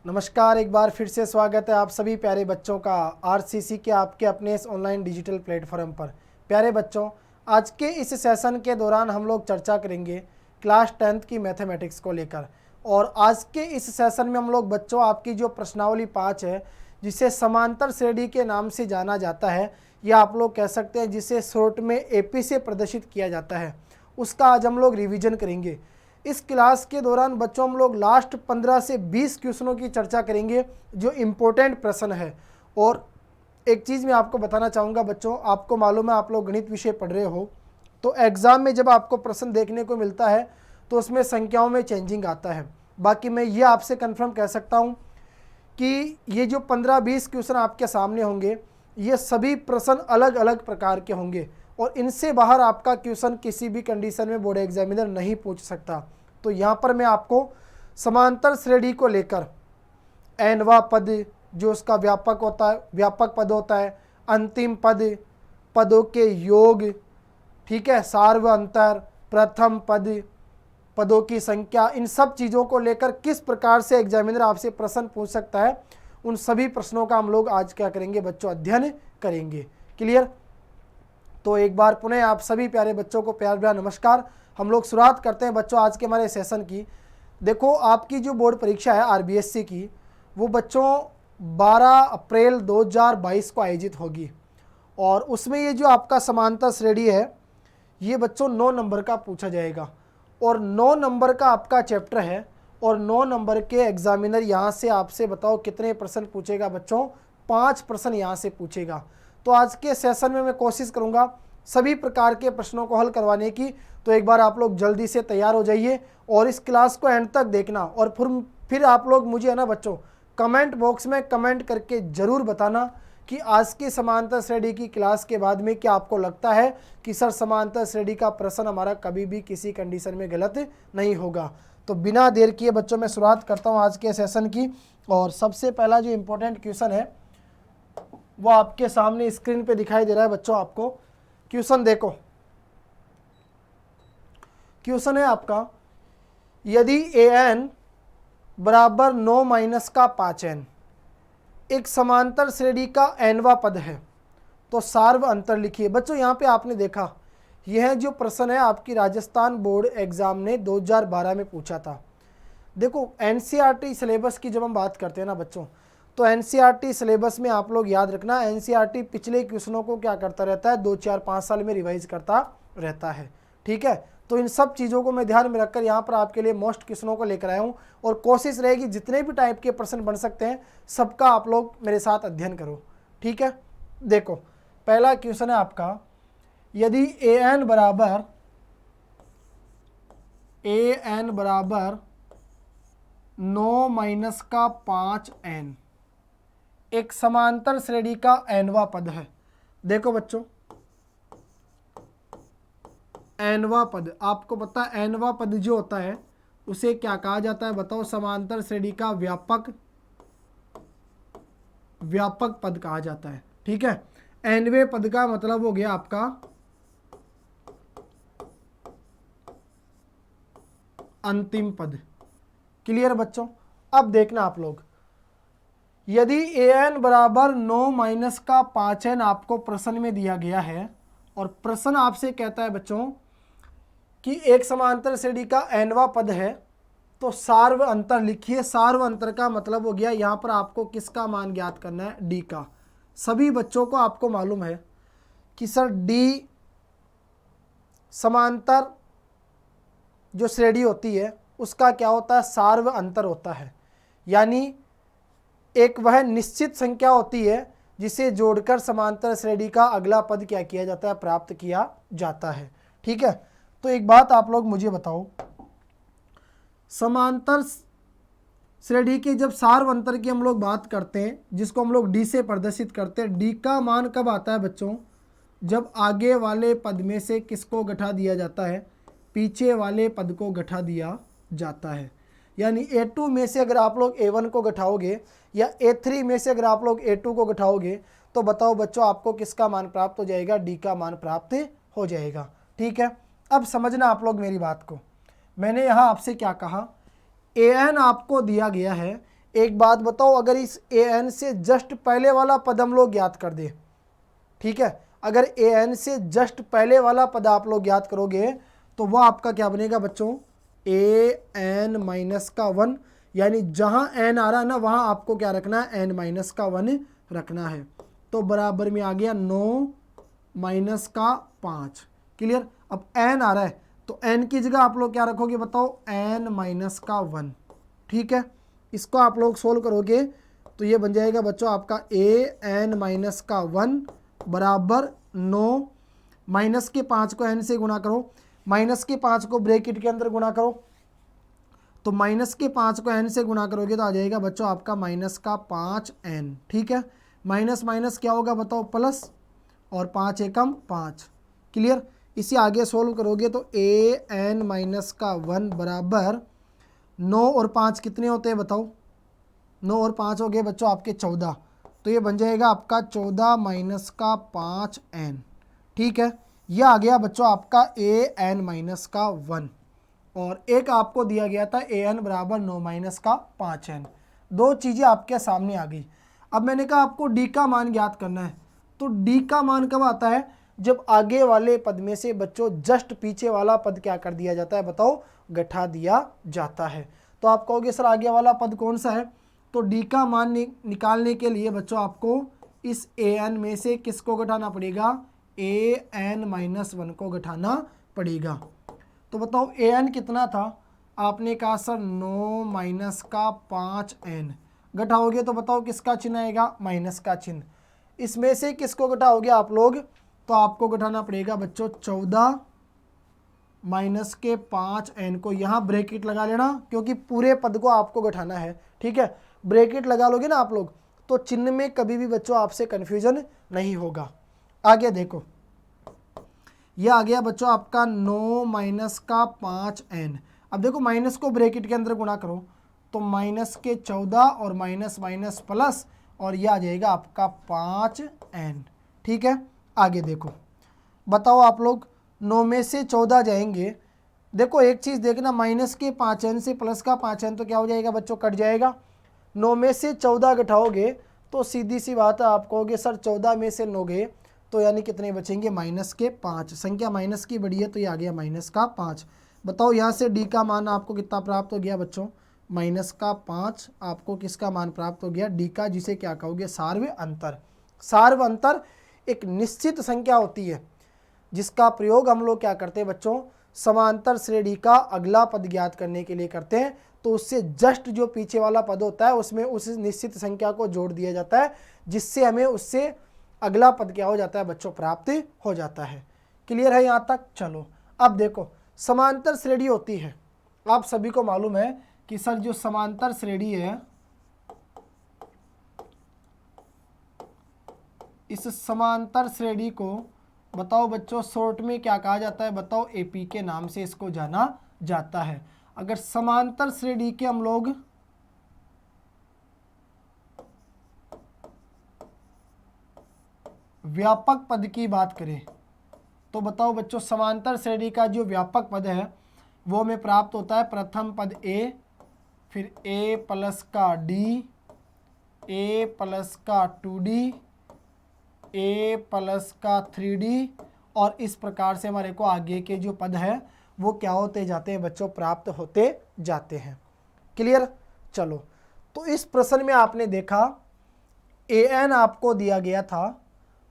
नमस्कार, एक बार फिर से स्वागत है आप सभी प्यारे बच्चों का आरसीसी के आपके अपने इस ऑनलाइन डिजिटल प्लेटफॉर्म पर। प्यारे बच्चों, आज के इस सेशन के दौरान हम लोग चर्चा करेंगे क्लास 10th की मैथमेटिक्स को लेकर। और आज के इस सेशन में हम लोग बच्चों आपकी जो प्रश्नावली 5 है, जिसे समांतर श्रेणी के नाम से जाना जाता है, या आप लोग कह सकते हैं जिसे शॉर्ट में एपी से प्रदर्शित किया जाता है, उसका आज हम लोग रिवीजन करेंगे। इस क्लास के दौरान बच्चों हम लोग लास्ट 15 से 20 क्वेश्चनों की चर्चा करेंगे जो इम्पोर्टेंट प्रश्न है। और एक चीज़ मैं आपको बताना चाहूँगा बच्चों, आपको मालूम है आप लोग गणित विषय पढ़ रहे हो, तो एग्ज़ाम में जब आपको प्रश्न देखने को मिलता है तो उसमें संख्याओं में चेंजिंग आता है। बाकी मैं ये आपसे कन्फर्म कह सकता हूँ कि ये जो 15-20 क्वेश्चन आपके सामने होंगे, ये सभी प्रश्न अलग अलग प्रकार के होंगे और इनसे बाहर आपका क्वेश्चन किसी भी कंडीशन में बोर्ड एग्जामिनर नहीं पूछ सकता। तो यहाँ पर मैं आपको समांतर श्रेणी को लेकर एनवा पद, जो उसका व्यापक होता है, व्यापक पद होता है, अंतिम पद, पदों के योग, ठीक है, सार्व अंतर, प्रथम पद, पदों की संख्या, इन सब चीज़ों को लेकर किस प्रकार से एग्जामिनर आपसे प्रश्न पूछ सकता है, उन सभी प्रश्नों का हम लोग आज क्या करेंगे बच्चों, अध्ययन करेंगे। क्लियर? तो एक बार पुनः आप सभी प्यारे बच्चों को प्यार भरा नमस्कार। हम लोग शुरुआत करते हैं बच्चों आज के हमारे सेशन की। देखो, आपकी जो बोर्ड परीक्षा है आरबीएससी की, वो बच्चों 12 अप्रैल 2022 को आयोजित होगी और उसमें ये जो आपका समांतर श्रेणी है, ये बच्चों 9 नंबर का पूछा जाएगा और 9 नंबर का आपका चैप्टर है और 9 नंबर के एग्जामिनर यहाँ से आपसे बताओ कितने प्रश्न पूछेगा बच्चों, 5 प्रश्न यहाँ से पूछेगा। तो आज के सेशन में मैं कोशिश करूँगा सभी प्रकार के प्रश्नों को हल करवाने की। तो एक बार आप लोग जल्दी से तैयार हो जाइए और इस क्लास को एंड तक देखना और फिर आप लोग मुझे है ना बच्चों कमेंट बॉक्स में कमेंट करके ज़रूर बताना कि आज की समांतर श्रेणी की क्लास के बाद में क्या आपको लगता है कि सर समांतर श्रेणी का प्रश्न हमारा कभी भी किसी कंडीशन में गलत नहीं होगा। तो बिना देर किए बच्चों मैं शुरुआत करता हूँ आज के सेशन की। और सबसे पहला जो इम्पोर्टेंट क्वेश्चन है वो आपके सामने स्क्रीन पे दिखाई दे रहा है बच्चों। आपको क्वेश्चन देखो, क्वेश्चन है आपका, यदि an बराबर 9 माइनस का 5n एक समांतर श्रेणी का nवा पद है तो सार्व अंतर लिखिए। बच्चों यहाँ पे आपने देखा, यह जो प्रश्न है आपकी राजस्थान बोर्ड एग्जाम ने 2012 में पूछा था। देखो, एनसीईआरटी सिलेबस की जब हम बात करते हैं ना बच्चों, तो एनसीईआरटी सिलेबस में आप लोग याद रखना, एनसीईआरटी पिछले क्वेश्चनों को क्या करता रहता है, 2, 4, 5 साल में रिवाइज करता रहता है। ठीक है, तो इन सब चीज़ों को मैं ध्यान में रखकर यहाँ पर आपके लिए मोस्ट क्वेश्चनों को लेकर आया हूँ और कोशिश रहेगी जितने भी टाइप के प्रश्न बन सकते हैं सबका आप लोग मेरे साथ अध्ययन करो। ठीक है, देखो पहला क्वेश्चन है आपका, यदि an बराबर 9 माइनस का 5n एक समांतर श्रेणी का nवा पद है। देखो बच्चों, nवा पद, आपको पता है nवा पद जो होता है उसे क्या कहा जाता है बताओ, समांतर श्रेणी का व्यापक पद कहा जाता है। ठीक है, nवें पद का मतलब हो गया आपका अंतिम पद। क्लियर बच्चों? अब देखना आप लोग, यदि an बराबर 9 माइनस का 5n आपको प्रश्न में दिया गया है और प्रश्न आपसे कहता है बच्चों कि एक समांतर श्रेणी का nवा पद है तो सार्व अंतर लिखिए। सार्व अंतर का मतलब हो गया यहाँ पर आपको किसका मान ज्ञात करना है, d का। सभी बच्चों को आपको मालूम है कि सर d समांतर जो श्रेणी होती है उसका क्या होता है, सार्व अंतर होता है। यानी एक वह निश्चित संख्या होती है जिसे जोड़कर समांतर श्रेणी का अगला पद क्या किया जाता है, प्राप्त किया जाता है। ठीक है, तो एक बात आप लोग मुझे बताओ, समांतर श्रेणी के जब सार्व अंतर की हम लोग बात करते हैं जिसको हम लोग d से प्रदर्शित करते हैं, d का मान कब आता है बच्चों, जब आगे वाले पद में से किसको घटा दिया जाता है, पीछे वाले पद को घटा दिया जाता है। यानी a2 में से अगर आप लोग a1 को घटाओगे या a3 में से अगर आप लोग a2 को घटाओगे तो बताओ बच्चों आपको किसका मान प्राप्त हो जाएगा, d का मान प्राप्त हो जाएगा। ठीक है, अब समझना आप लोग मेरी बात को। मैंने यहाँ आपसे क्या कहा, an आपको दिया गया है, एक बात बताओ, अगर इस ए एन से जस्ट पहले वाला पद हम लोग याद कर दे, ठीक है, अगर ए एन से जस्ट पहले वाला पद आप लोग याद करोगे तो वह आपका क्या बनेगा बच्चों, ए एन माइनस का 1, यानी जहां एन आ रहा है ना वहां आपको क्या रखना है, एन माइनस का 1 रखना है। तो बराबर में आ गया 9 माइनस का 5। क्लियर। अब एन आ रहा है तो एन की जगह आप लोग क्या रखोगे बताओ, एन माइनस का 1। ठीक है, इसको आप लोग सोल्व करोगे तो ये बन जाएगा बच्चों आपका ए एन माइनस का 1 बराबर 9, माइनस के 5 को एन से गुणा करो, माइनस के 5 को ब्रैकेट के अंदर गुणा करो, तो माइनस के 5 को एन से गुणा करोगे तो आ जाएगा बच्चों आपका माइनस का 5n। ठीक है, माइनस माइनस क्या होगा बताओ, प्लस, और 5 एकम 5। क्लियर। इसे आगे सोल्व करोगे तो ए एन माइनस का 1 बराबर 9 और 5 कितने होते हैं बताओ, 9 और 5 हो गए बच्चों आपके 14, तो ये बन जाएगा आपका 14 माइनस का 5n। ठीक है, यह आ गया बच्चों आपका ए एन माइनस का 1, और एक आपको दिया गया था ए एन बराबर 9 माइनस का 5n। दो चीज़ें आपके सामने आ गई। अब मैंने कहा आपको डी का मान ज्ञात करना है, तो डी का मान कब आता है, जब आगे वाले पद में से बच्चों जस्ट पीछे वाला पद क्या कर दिया जाता है बताओ, घटा दिया जाता है। तो आप कहोगे सर आगे वाला पद कौन सा है, तो डी का मान निकालने के लिए बच्चों आपको इस ए एन में से किसको घटाना पड़ेगा, ए एन माइनस 1 को घटाना पड़ेगा। तो बताओ ए एन कितना था, आपने कहा सर 9 माइनस का 5n, घटाओगे तो बताओ किसका चिन्ह आएगा, माइनस का चिन्ह। इसमें से किसको घटाओगे आप लोग, तो आपको घटाना पड़ेगा बच्चों 14 माइनस के 5n को, यहाँ ब्रैकेट लगा लेना क्योंकि पूरे पद को आपको घटाना है। ठीक है, ब्रैकेट लगा लोगे ना आप लोग तो चिन्ह में कभी भी बच्चों आपसे कन्फ्यूजन नहीं होगा। आगे देखो, यह आ गया बच्चों आपका 9 माइनस का 5n। अब देखो माइनस को ब्रैकेट के अंदर गुणा करो तो माइनस के 14 और माइनस माइनस प्लस, और यह आ जाएगा आपका 5n। ठीक है, आगे देखो, बताओ आप लोग 9 में से 14 जाएंगे, देखो एक चीज़ देखना, माइनस के 5n से प्लस का 5n तो क्या हो जाएगा बच्चों, कट जाएगा। 9 में से 14 घटाओगे तो सीधी सी बात है, आप कहोगे सर 14 में से 9 गए तो यानी कितने बचेंगे, माइनस के 5। संख्या माइनस की बड़ी है तो ये आ गया माइनस का 5। बताओ यहाँ से डी का मान आपको कितना प्राप्त हो गया बच्चों, माइनस का 5। आपको किसका मान प्राप्त हो गया, डी का, जिसे क्या कहोगे, सार्व अंतर। सार्व अंतर एक निश्चित संख्या होती है जिसका प्रयोग हम लोग क्या करते हैं बच्चों, समांतर श्रेणी का अगला पद ज्ञात करने के लिए करते हैं। तो उससे जस्ट जो पीछे वाला पद होता है उसमें उस निश्चित संख्या को जोड़ दिया जाता है, जिससे हमें उससे अगला पद क्या हो जाता है बच्चों, प्राप्त हो जाता है। क्लियर है यहाँ तक। चलो अब देखो, समांतर श्रेणी होती है, आप सभी को मालूम है कि सर जो समांतर श्रेणी है, इस समांतर श्रेणी को बताओ बच्चों शॉर्ट में क्या कहा जाता है बताओ, एपी के नाम से इसको जाना जाता है। अगर समांतर श्रेणी के हम लोग व्यापक पद की बात करें तो बताओ बच्चों समांतर श्रेणी का जो व्यापक पद है वो हमें प्राप्त होता है, प्रथम पद ए, फिर ए प्लस का डी, ए प्लस का 2d, ए प्लस का 3d, और इस प्रकार से हमारे को आगे के जो पद है वो क्या होते जाते हैं बच्चों, प्राप्त होते जाते हैं। क्लियर। चलो, तो इस प्रश्न में आपने देखा ए एन आपको दिया गया था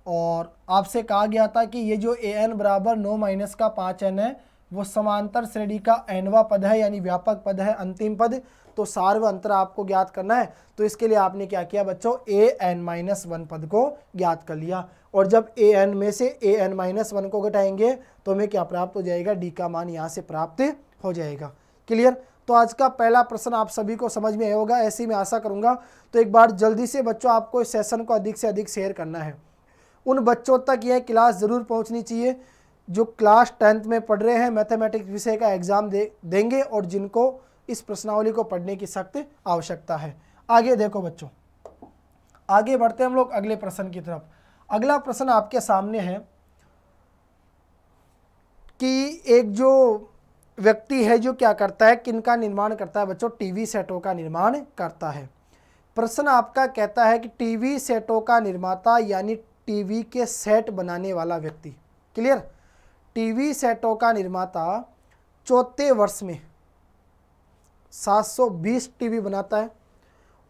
और आपसे कहा गया था कि ये जो ए एन बराबर 9 माइनस का 5n है वो समांतर श्रेणी का nवा पद है, यानी व्यापक पद है, अंतिम पद। तो सार्व अंतर आपको ज्ञात करना है, तो इसके लिए आपने क्या किया बच्चों, ए एन माइनस 1 पद को ज्ञात कर लिया, और जब ए एन में से ए एन माइनस 1 को घटाएंगे तो हमें क्या प्राप्त हो जाएगा, डी का मान यहाँ से प्राप्त हो जाएगा। क्लियर। तो आज का पहला प्रश्न आप सभी को समझ में आया होगा, ऐसी मैं आशा करूँगा। तो एक बार जल्दी से बच्चों आपको इस सेशन को अधिक से अधिक शेयर करना है, उन बच्चों तक यह क्लास ज़रूर पहुंचनी चाहिए जो क्लास 10th में पढ़ रहे हैं, मैथमेटिक्स विषय का एग्ज़ाम देंगे और जिनको इस प्रश्नावली को पढ़ने की सख्त आवश्यकता है। आगे देखो बच्चों, आगे बढ़ते हैं हम लोग अगले प्रश्न की तरफ। अगला प्रश्न आपके सामने है कि एक जो व्यक्ति है जो क्या करता है, किन का निर्माण करता है बच्चों, टीवी सेटों का निर्माण करता है। प्रश्न आपका कहता है कि टीवी सेटों का निर्माता यानी टीवी के सेट बनाने वाला व्यक्ति, क्लियर, टीवी सेटों का निर्माता चौथे वर्ष में 720 टीवी बनाता है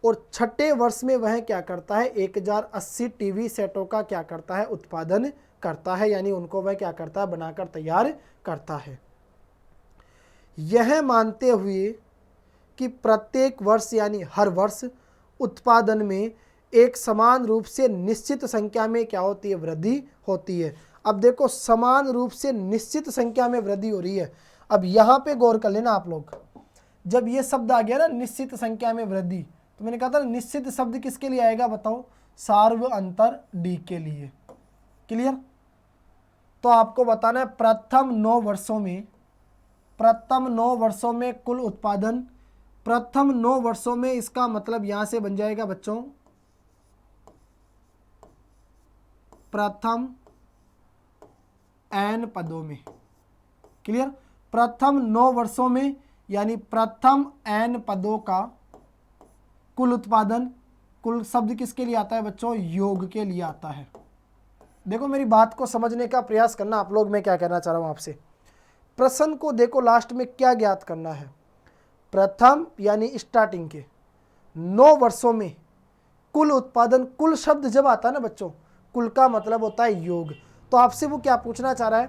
और छठे वर्ष में वह क्या करता है 1080 टीवी सेटों का क्या करता है उत्पादन करता है, यानी उनको वह क्या करता है बनाकर तैयार करता है। यह मानते हुए कि प्रत्येक वर्ष यानी हर वर्ष उत्पादन में एक समान रूप से निश्चित संख्या में क्या होती है वृद्धि होती है। अब देखो समान रूप से निश्चित संख्या में वृद्धि हो रही है। अब यहाँ पे गौर कर लेना आप लोग, जब ये शब्द आ गया ना निश्चित संख्या में वृद्धि, तो मैंने कहा था निश्चित शब्द किसके लिए आएगा बताओ, सार्व अंतर डी के लिए, क्लियर। तो आपको बताना है प्रथम 9 वर्षों में कुल उत्पादन, प्रथम 9 वर्षों में, इसका मतलब यहां से बन जाएगा बच्चों प्रथम n पदों में, क्लियर। प्रथम 9 वर्षों में यानी प्रथम n पदों का कुल उत्पादन, कुल शब्द किसके लिए आता है बच्चों, योग के लिए आता है। देखो मेरी बात को समझने का प्रयास करना आप लोग, मैं क्या कहना चाह रहा हूं आपसे। प्रश्न को देखो लास्ट में क्या ज्ञात करना है, प्रथम यानी स्टार्टिंग के 9 वर्षों में कुल उत्पादन, कुल शब्द जब आता है ना बच्चों, कुल का मतलब होता है योग, तो आपसे वो क्या पूछना चाह रहा है,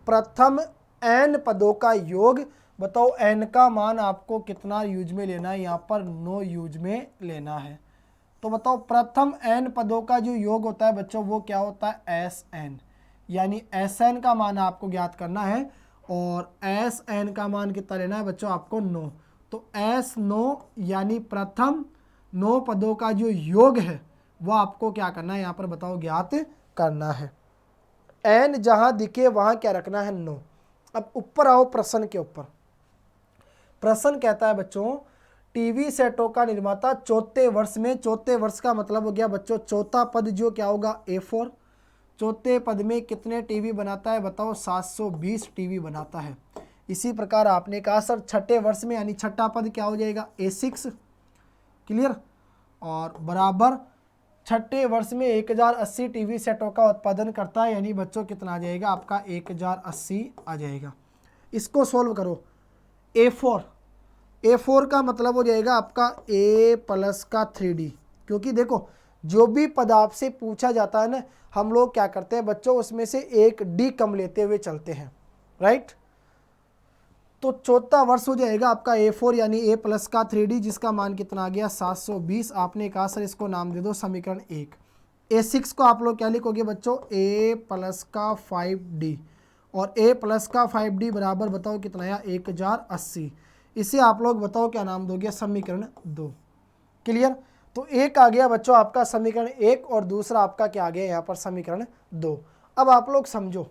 प्रथम n पदों का योग बताओ, n का मान आपको कितना यूज में लेना है, यहाँ पर 9 यूज में लेना है। तो बताओ प्रथम n पदों का जो योग होता है बच्चों वो क्या होता है Sn, यानी Sn का मान आपको ज्ञात करना है और Sn का मान कितना लेना है बच्चों आपको 9। तो S9 यानी प्रथम 9 पदों का जो योग है वो आपको क्या करना है यहाँ पर बताओ ज्ञात करना है। n जहाँ दिखे वहाँ क्या रखना है 9। अब ऊपर आओ प्रश्न के ऊपर, प्रश्न कहता है बच्चों टीवी सेटों का निर्माता चौथे वर्ष में, चौथे वर्ष का मतलब हो गया बच्चों चौथा पद जो क्या होगा A4, चौथे पद में कितने टीवी बनाता है बताओ 720 टीवी बनाता है। इसी प्रकार आपने कहा सर छठे वर्ष में यानी छठा पद क्या हो जाएगा A6, क्लियर, और बराबर छठे वर्ष में 1080 टीवी सेटों का उत्पादन करता है, यानी बच्चों कितना आ जाएगा आपका 1080 आ जाएगा। इसको सोल्व करो, A4 का मतलब हो जाएगा आपका A प्लस का 3D, क्योंकि देखो जो भी पद आपसे पूछा जाता है ना हम लोग क्या करते हैं बच्चों उसमें से एक D कम लेते हुए चलते हैं, राइट। तो चौथा वर्ष हो जाएगा आपका A4 यानी A प्लस का 3D, जिसका मान कितना आ गया 720। आपने कहा सर इसको नाम दे दो समीकरण 1। A6 को आप लोग क्या लिखोगे बच्चों A प्लस का 5D, और A प्लस का 5D बराबर बताओ कितना आया 1080। इसे आप लोग बताओ क्या नाम दोगे समीकरण 2, क्लियर। तो एक आ गया बच्चों आपका समीकरण 1 और दूसरा आपका क्या आ गया यहाँ पर समीकरण 2। अब आप लोग समझो,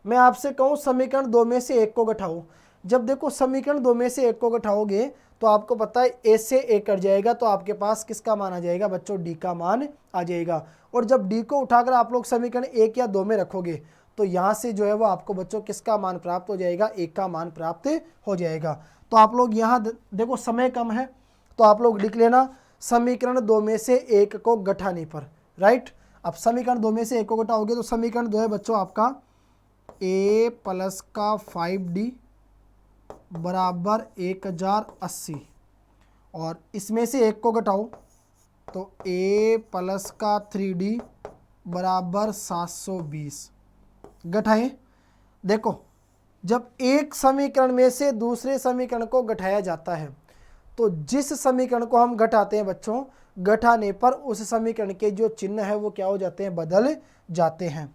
मैं आपसे कहूँ समीकरण 2 में से एक को घटाओ, जब देखो समीकरण 2 में से एक को घटाओगे तो आपको पता है A से A कट जाएगा, तो आपके पास किसका मान आ जाएगा बच्चों D का मान आ जाएगा। और जब D को उठाकर आप लोग समीकरण 1 या 2 में रखोगे तो यहाँ से जो है वो आपको बच्चों किसका मान प्राप्त हो जाएगा, 1 का मान प्राप्त हो जाएगा। तो आप लोग यहाँ देखो समय कम है तो आप लोग लिख लेना समीकरण 2 में से एक को घटाने पर, राइट। अब समीकरण 2 में से एक को घटाओगे तो समीकरण 2 है बच्चों आपका A प्लस का 5D बराबर 1080, और इसमें से एक को घटाओ तो A प्लस का 3D बराबर 720। घटाएं, देखो जब एक समीकरण में से दूसरे समीकरण को घटाया जाता है तो जिस समीकरण को हम घटाते हैं बच्चों, घटाने पर उस समीकरण के जो चिन्ह है वो क्या हो जाते हैं, बदल जाते हैं।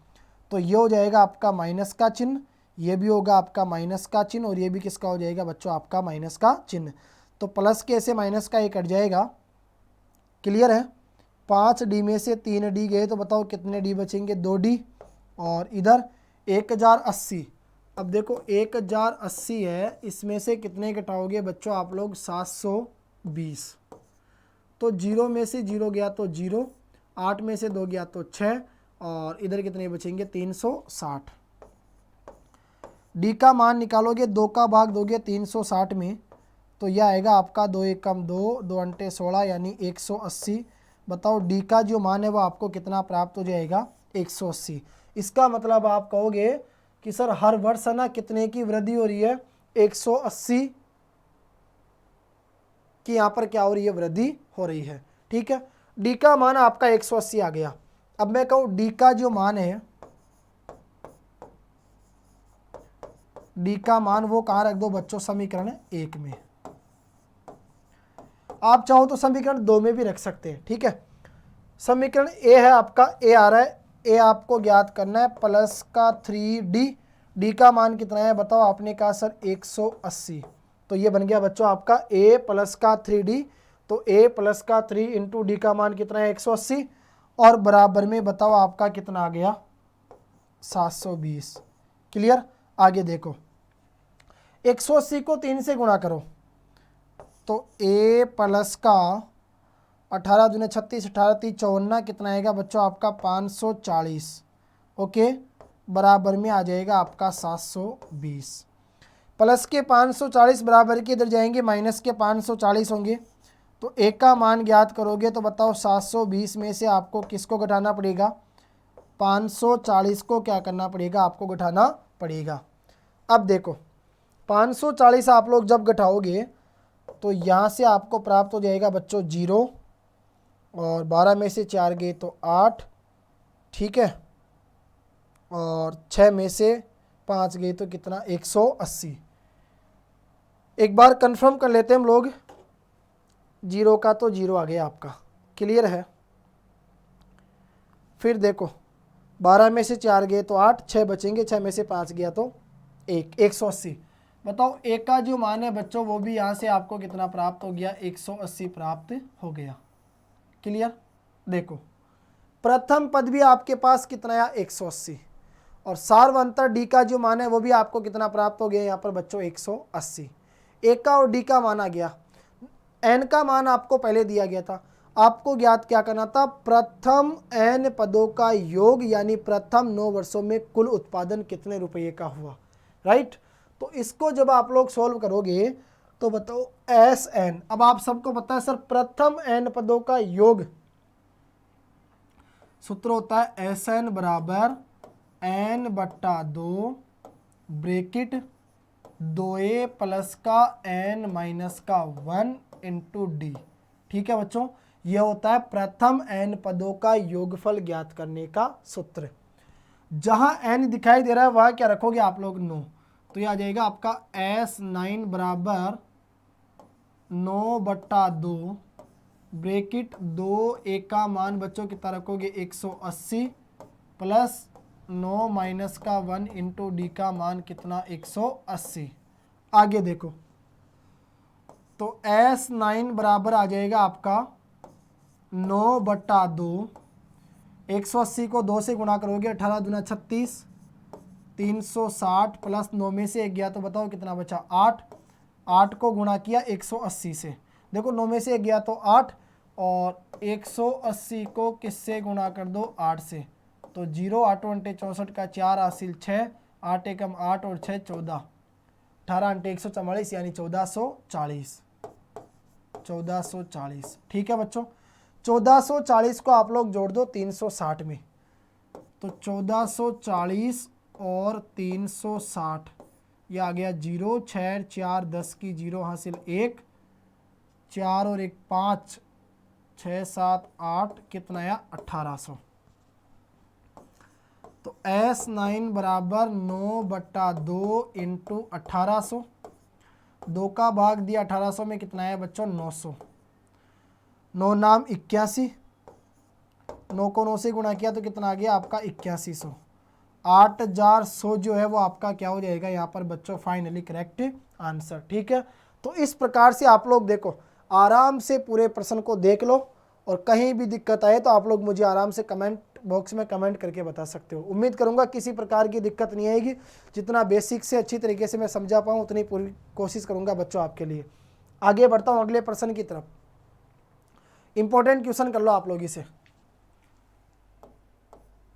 तो ये हो जाएगा आपका माइनस का चिन्ह, ये भी होगा आपका माइनस का चिन्ह, और ये भी किसका हो जाएगा बच्चों आपका माइनस का चिन्ह। तो प्लस के से माइनस का ये कट जाएगा, क्लियर है। 5D में से 3D गए तो बताओ कितने D बचेंगे, 2D, और इधर 1080। अब देखो 1080 है, इसमें से कितने घटाओगे बच्चों आप लोग 720। तो 0 में से 0 गया तो 0, 8 में से 2 गया तो 6, और इधर कितने बचेंगे 360। D का मान निकालोगे, 2 का भाग दोगे 360 में तो यह आएगा आपका 2 एकम 2, 2 अंटे 16 यानी 180। बताओ डी का जो मान है वो आपको कितना प्राप्त हो जाएगा, 180। इसका मतलब आप कहोगे कि सर हर वर्ष है ना कितने की वृद्धि हो रही है, 180 की यहाँ पर क्या हो रही है, वृद्धि हो रही है। ठीक है, डी का मान आपका 180 आ गया। अब मैं कहूँ डी का जो मान है, डी का मान वो कहाँ रख दो बच्चों, समीकरण 1 में। आप चाहो तो समीकरण 2 में भी रख सकते हैं। ठीक है, समीकरण ए है आपका, ए आ रहा है, ए आपको ज्ञात करना है प्लस का 3d, डी का मान कितना है बताओ, आपने कहा सर 180। तो ये बन गया बच्चों आपका ए प्लस का 3d, तो ए प्लस का 3 इंटू डी का मान कितना है 180, और बराबर में बताओ आपका कितना आ गया 720। क्लियर। आगे देखो 180 को 3 से गुणा करो तो ए प्लस का 18 दूने 36, 18 3 54 कितना आएगा बच्चों आपका 540। ओके, बराबर में आ जाएगा आपका 720। प्लस के 540 बराबर के इधर जाएंगे, माइनस के 540 होंगे। तो एक का मान ज्ञात करोगे तो बताओ 720 में से आपको किसको घटाना पड़ेगा, 540 को क्या करना पड़ेगा, आपको घटाना पड़ेगा। अब देखो 540 आप लोग जब घटाओगे तो यहाँ से आपको प्राप्त हो जाएगा बच्चों 0, और 12 में से 4 गए तो 8, ठीक है, और 6 में से 5 गए तो कितना 180। एक बार कंफर्म कर लेते हैं हम लोग, 0 का तो 0 आ गया आपका। क्लियर है। फिर देखो 12 में से 4 गए तो 8, 6 बचेंगे, 6 में से 5 गया तो 180। बताओ एक का जो मान है बच्चों वो भी यहाँ से आपको कितना प्राप्त हो गया, 180 प्राप्त हो गया। क्लियर। देखो प्रथम पद भी आपके पास कितना आया 180, और सार्वंतर डी का जो मान है वो भी आपको कितना प्राप्त हो गया यहाँ पर बच्चों 180। एक का और डी का मान आ गया, एन का मान आपको पहले दिया गया था, आपको ज्ञात क्या करना था, प्रथम एन पदों का योग, यानी प्रथम 9 वर्षों में कुल उत्पादन कितने रुपये का हुआ। राइट। तो इसको जब आप लोग सॉल्व करोगे तो बताओ एस एन, अब आप सबको पता है सर प्रथम एन पदों का योग सूत्र होता है एस एन बराबर एन बट्टा 2 ब्रेकेट 2a प्लस का एन माइनस का 1 इंटू डी। ठीक है बच्चों, यह होता है प्रथम एन पदों का योगफल ज्ञात करने का सूत्र। जहां एन दिखाई दे रहा है वहां क्या रखोगे आप लोग 9, तो यह आ जाएगा आपका S9 बराबर 9 बट्टा 2 ब्रेकेट 2 ए का मान बच्चों कितना रखोगे 180 प्लस 9 माइनस का 1 इंटू डी का मान कितना 180। आगे देखो तो S9 बराबर आ जाएगा आपका 9 बट्टा 2, 180 को 2 से गुणा करोगे 18 दूना 36, 360 प्लस 9 में से 1 गया तो बताओ कितना बचा 8, 8 को गुणा किया 180 से, देखो 9 में से 1 गया तो 8, और 180 को किससे गुणा कर दो 8 से, तो 0 8 अंटे 64 का 4 हासिल 6, 8 एकम 8 और 6 14, 18 अंटे 144 यानी 1440। 1440 ठीक है बच्चों, 1440 को आप लोग जोड़ दो 360 में, तो 1440 और 360 ये आ गया 0, 6 4 10 की 0 हासिल 1, 4 और 1 5, 6 7 8 कितना आया 1800। तो S9 बराबर 9 बट्टा 2 इंटू 1800, 2 का भाग दिया 1800 में कितना है बच्चों 900, 9 नाम 81, 9 को 9 से गुणा किया तो कितना आ गया आपका 8100। 8100 जो है वो आपका क्या हो जाएगा यहाँ पर बच्चों फाइनली करेक्ट आंसर। ठीक है, तो इस प्रकार से आप लोग देखो आराम से पूरे प्रश्न को देख लो, और कहीं भी दिक्कत आए तो आप लोग मुझे आराम से कमेंट बॉक्स में कमेंट करके बता सकते हो। उम्मीद करूंगा किसी प्रकार की दिक्कत नहीं आएगी, जितना बेसिक से अच्छी तरीके से मैं समझा पाऊँ उतनी पूरी कोशिश करूंगा बच्चों आपके लिए। आगे बढ़ता हूँ अगले प्रश्न की तरफ। इंपॉर्टेंट क्वेश्चन कर लो आप लोग इसे।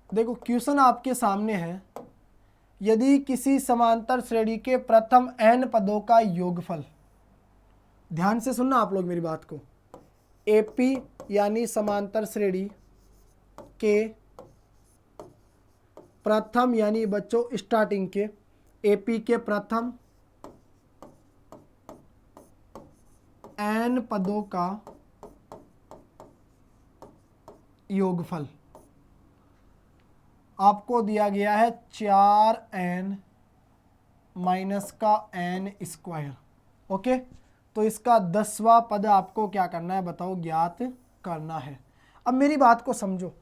देखो क्वेश्चन आपके सामने है, यदि किसी समांतर श्रेणी के प्रथम n पदों का योगफल ध्यान से सुनना आप लोग मेरी बात को। एपी यानी समांतर श्रेणी के प्रथम यानी बच्चों स्टार्टिंग के, एपी के प्रथम n पदों का योगफल आपको दिया गया है 4n माइनस का n स्क्वायर। ओके, तो इसका 10वां पद आपको क्या करना है बताओ, ज्ञात करना है। अब मेरी बात को समझो,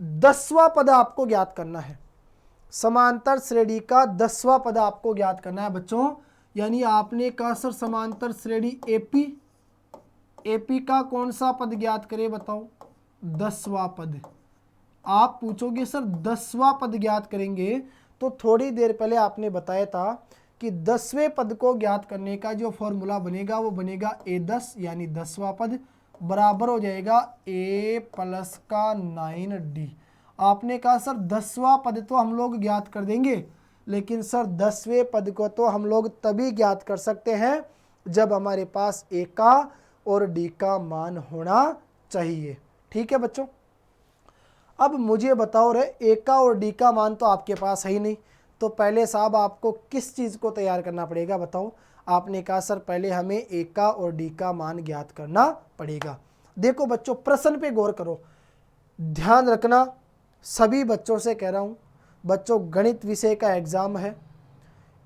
10वां पद आपको ज्ञात करना है, समांतर श्रेणी का 10वां पद आपको ज्ञात करना है बच्चों। यानी आपने कहा सर समांतर श्रेणी एपी, एपी का कौन सा पद ज्ञात करे बताओ, 10वां पद। आप पूछोगे सर 10वां पद ज्ञात करेंगे, तो थोड़ी देर पहले आपने बताया था कि 10वें पद को ज्ञात करने का जो फॉर्मूला बनेगा वो बनेगा a10 यानी 10वां पद बराबर हो जाएगा a प्लस का 9d। आपने कहा सर 10वां पद तो हम लोग ज्ञात कर देंगे, लेकिन सर 10वें पद को तो हम लोग तभी ज्ञात कर सकते हैं जब हमारे पास a का और d का मान होना चाहिए। ठीक है बच्चों, अब मुझे बताओ रे a का और d का मान तो आपके पास है ही नहीं, तो पहले साहब आपको किस चीज़ को तैयार करना पड़ेगा बताओ। आपने कहा सर पहले हमें a का और d का मान ज्ञात करना पड़ेगा। देखो बच्चों प्रश्न पे गौर करो, ध्यान रखना, सभी बच्चों से कह रहा हूँ, बच्चों गणित विषय का एग्ज़ाम है,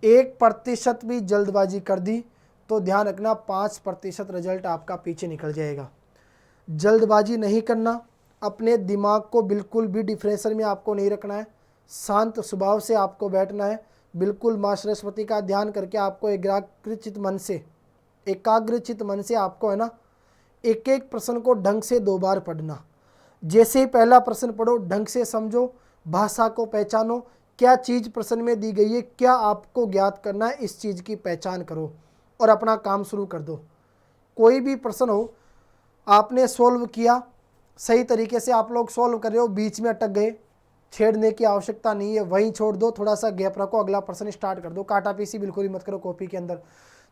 1% भी जल्दबाजी कर दी तो ध्यान रखना 5% रिजल्ट आपका पीछे निकल जाएगा। जल्दबाजी नहीं करना, अपने दिमाग को बिल्कुल भी डिफ्रेंसर में आपको नहीं रखना है, शांत स्वभाव से आपको बैठना है, बिल्कुल माँ सरस्वती का ध्यान करके आपको एकाग्रचित मन से आपको है ना एक एक प्रश्न को ढंग से 2 बार पढ़ना। जैसे ही पहला प्रश्न पढ़ो ढंग से समझो, भाषा को पहचानो, क्या चीज़ प्रश्न में दी गई है, क्या आपको ज्ञात करना है, इस चीज़ की पहचान करो और अपना काम शुरू कर दो। कोई भी प्रश्न हो आपने सोल्व किया, सही तरीके से आप लोग सोल्व कर रहे हो, बीच में अटक गए, छेड़ने की आवश्यकता नहीं है, वहीं छोड़ दो, थोड़ा सा गैप रखो, अगला प्रश्न स्टार्ट कर दो। काटा पीसी बिल्कुल ही मत करो कॉपी के अंदर,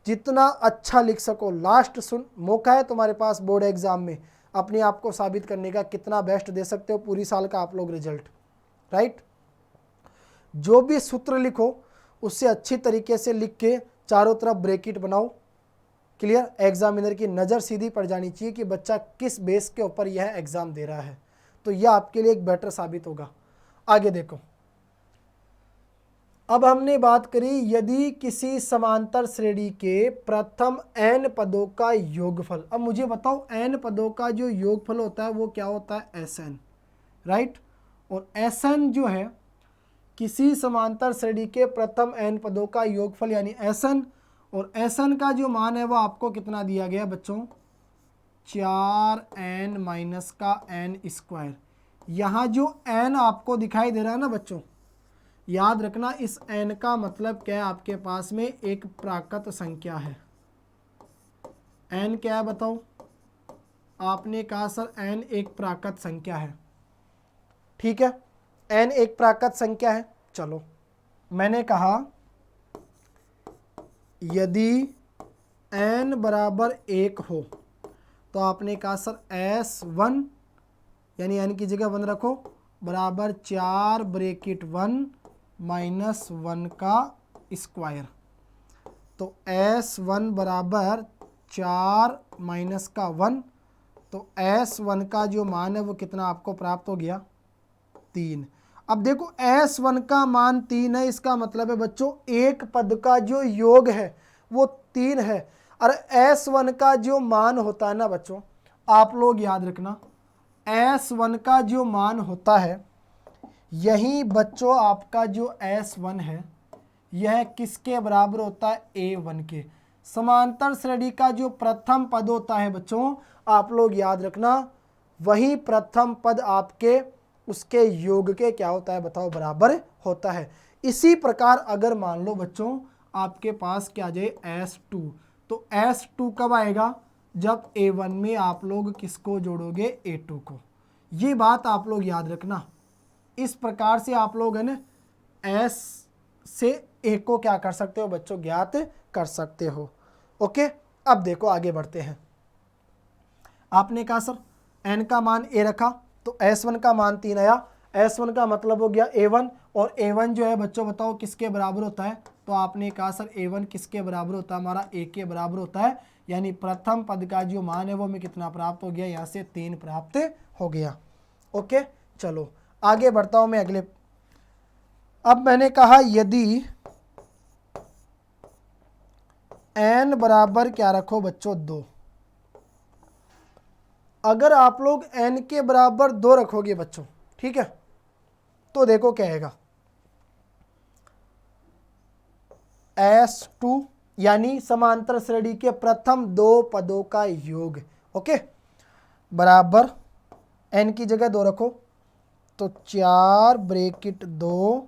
जितना अच्छा लिख सको। लास्ट मौका है तुम्हारे पास बोर्ड एग्जाम में अपने आप को साबित करने का, कितना बेस्ट दे सकते हो पूरी साल का आप लोग रिजल्ट, राइट। जो भी सूत्र लिखो उससे अच्छी तरीके से लिख के चारों तरफ ब्रैकेट बनाओ। क्लियर, एग्जामिनर की नज़र सीधी पड़ जानी चाहिए कि बच्चा किस बेस के ऊपर यह एग्ज़ाम दे रहा है, तो यह आपके लिए एक बेटर साबित होगा। आगे देखो, अब हमने बात करी यदि किसी समांतर श्रेणी के प्रथम n पदों का योगफल। अब मुझे बताओ n पदों का जो योगफल होता है वो क्या होता है, Sn, राइट। और Sn जो है किसी समांतर श्रेणी के प्रथम n पदों का योगफल यानी Sn, और Sn का जो मान है वो आपको कितना दिया गया बच्चों, 4n माइनस का n स्क्वायर। यहाँ जो n आपको दिखाई दे रहा है ना बच्चों, याद रखना इस n का मतलब क्या है, आपके पास में एक प्राकृत संख्या है। n क्या है बताओ, आपने कहा सर n एक प्राकृत संख्या है, ठीक है, n एक प्राकृत संख्या है। चलो मैंने कहा यदि n बराबर 1 हो तो आपने कहा सर S1 यानी n की जगह 1 रखो बराबर 4 ब्रैकेट 1 माइनस 1 का स्क्वायर। तो S1 बराबर 4 माइनस का 1, तो S1 का जो मान है वो कितना आपको प्राप्त हो गया, 3। अब देखो S1 का मान 3 है, इसका मतलब है बच्चों एक पद का जो योग है वो 3 है। और S1 का जो मान होता है ना बच्चों, आप लोग याद रखना, S1 का जो मान होता है यही बच्चों आपका जो S1 है यह किसके बराबर होता है, A1 के। समांतर श्रेणी का जो प्रथम पद होता है बच्चों, आप लोग याद रखना, वही प्रथम पद आपके उसके योग के क्या होता है बताओ, बराबर होता है। इसी प्रकार अगर मान लो बच्चों आपके पास क्या जाए S2, तो S2 कब आएगा, जब A1 में आप लोग किसको जोड़ोगे, A2 को। ये बात आप लोग याद रखना। इस प्रकार से आप लोग है ना S से A को क्या कर सकते हो बच्चों, ज्ञात कर सकते हो। ओके, अब देखो आगे बढ़ते हैं। आपने कहा सर n का मान a रखा तो s1 का मान 3 आया। s1 का मतलब हो गया a1 और a1 जो है बच्चों बताओ किसके बराबर होता है, तो आपने कहा सर a1 किसके बराबर होता है, हमारा a के बराबर होता है। यानी प्रथम पद का जो मान है वो हमें कितना प्राप्त हो गया, यहाँ से 3 प्राप्त हो गया। ओके चलो आगे बढ़ता हूँ मैं अगले। अब मैंने कहा यदि n बराबर क्या रखो बच्चों 2, अगर आप लोग n के बराबर 2 रखोगे बच्चों, ठीक है, तो देखो क्या आएगा, S2 यानी समांतर श्रेणी के प्रथम 2 पदों का योग, ओके, बराबर n की जगह 2 रखो तो 4 ब्रैकेट 2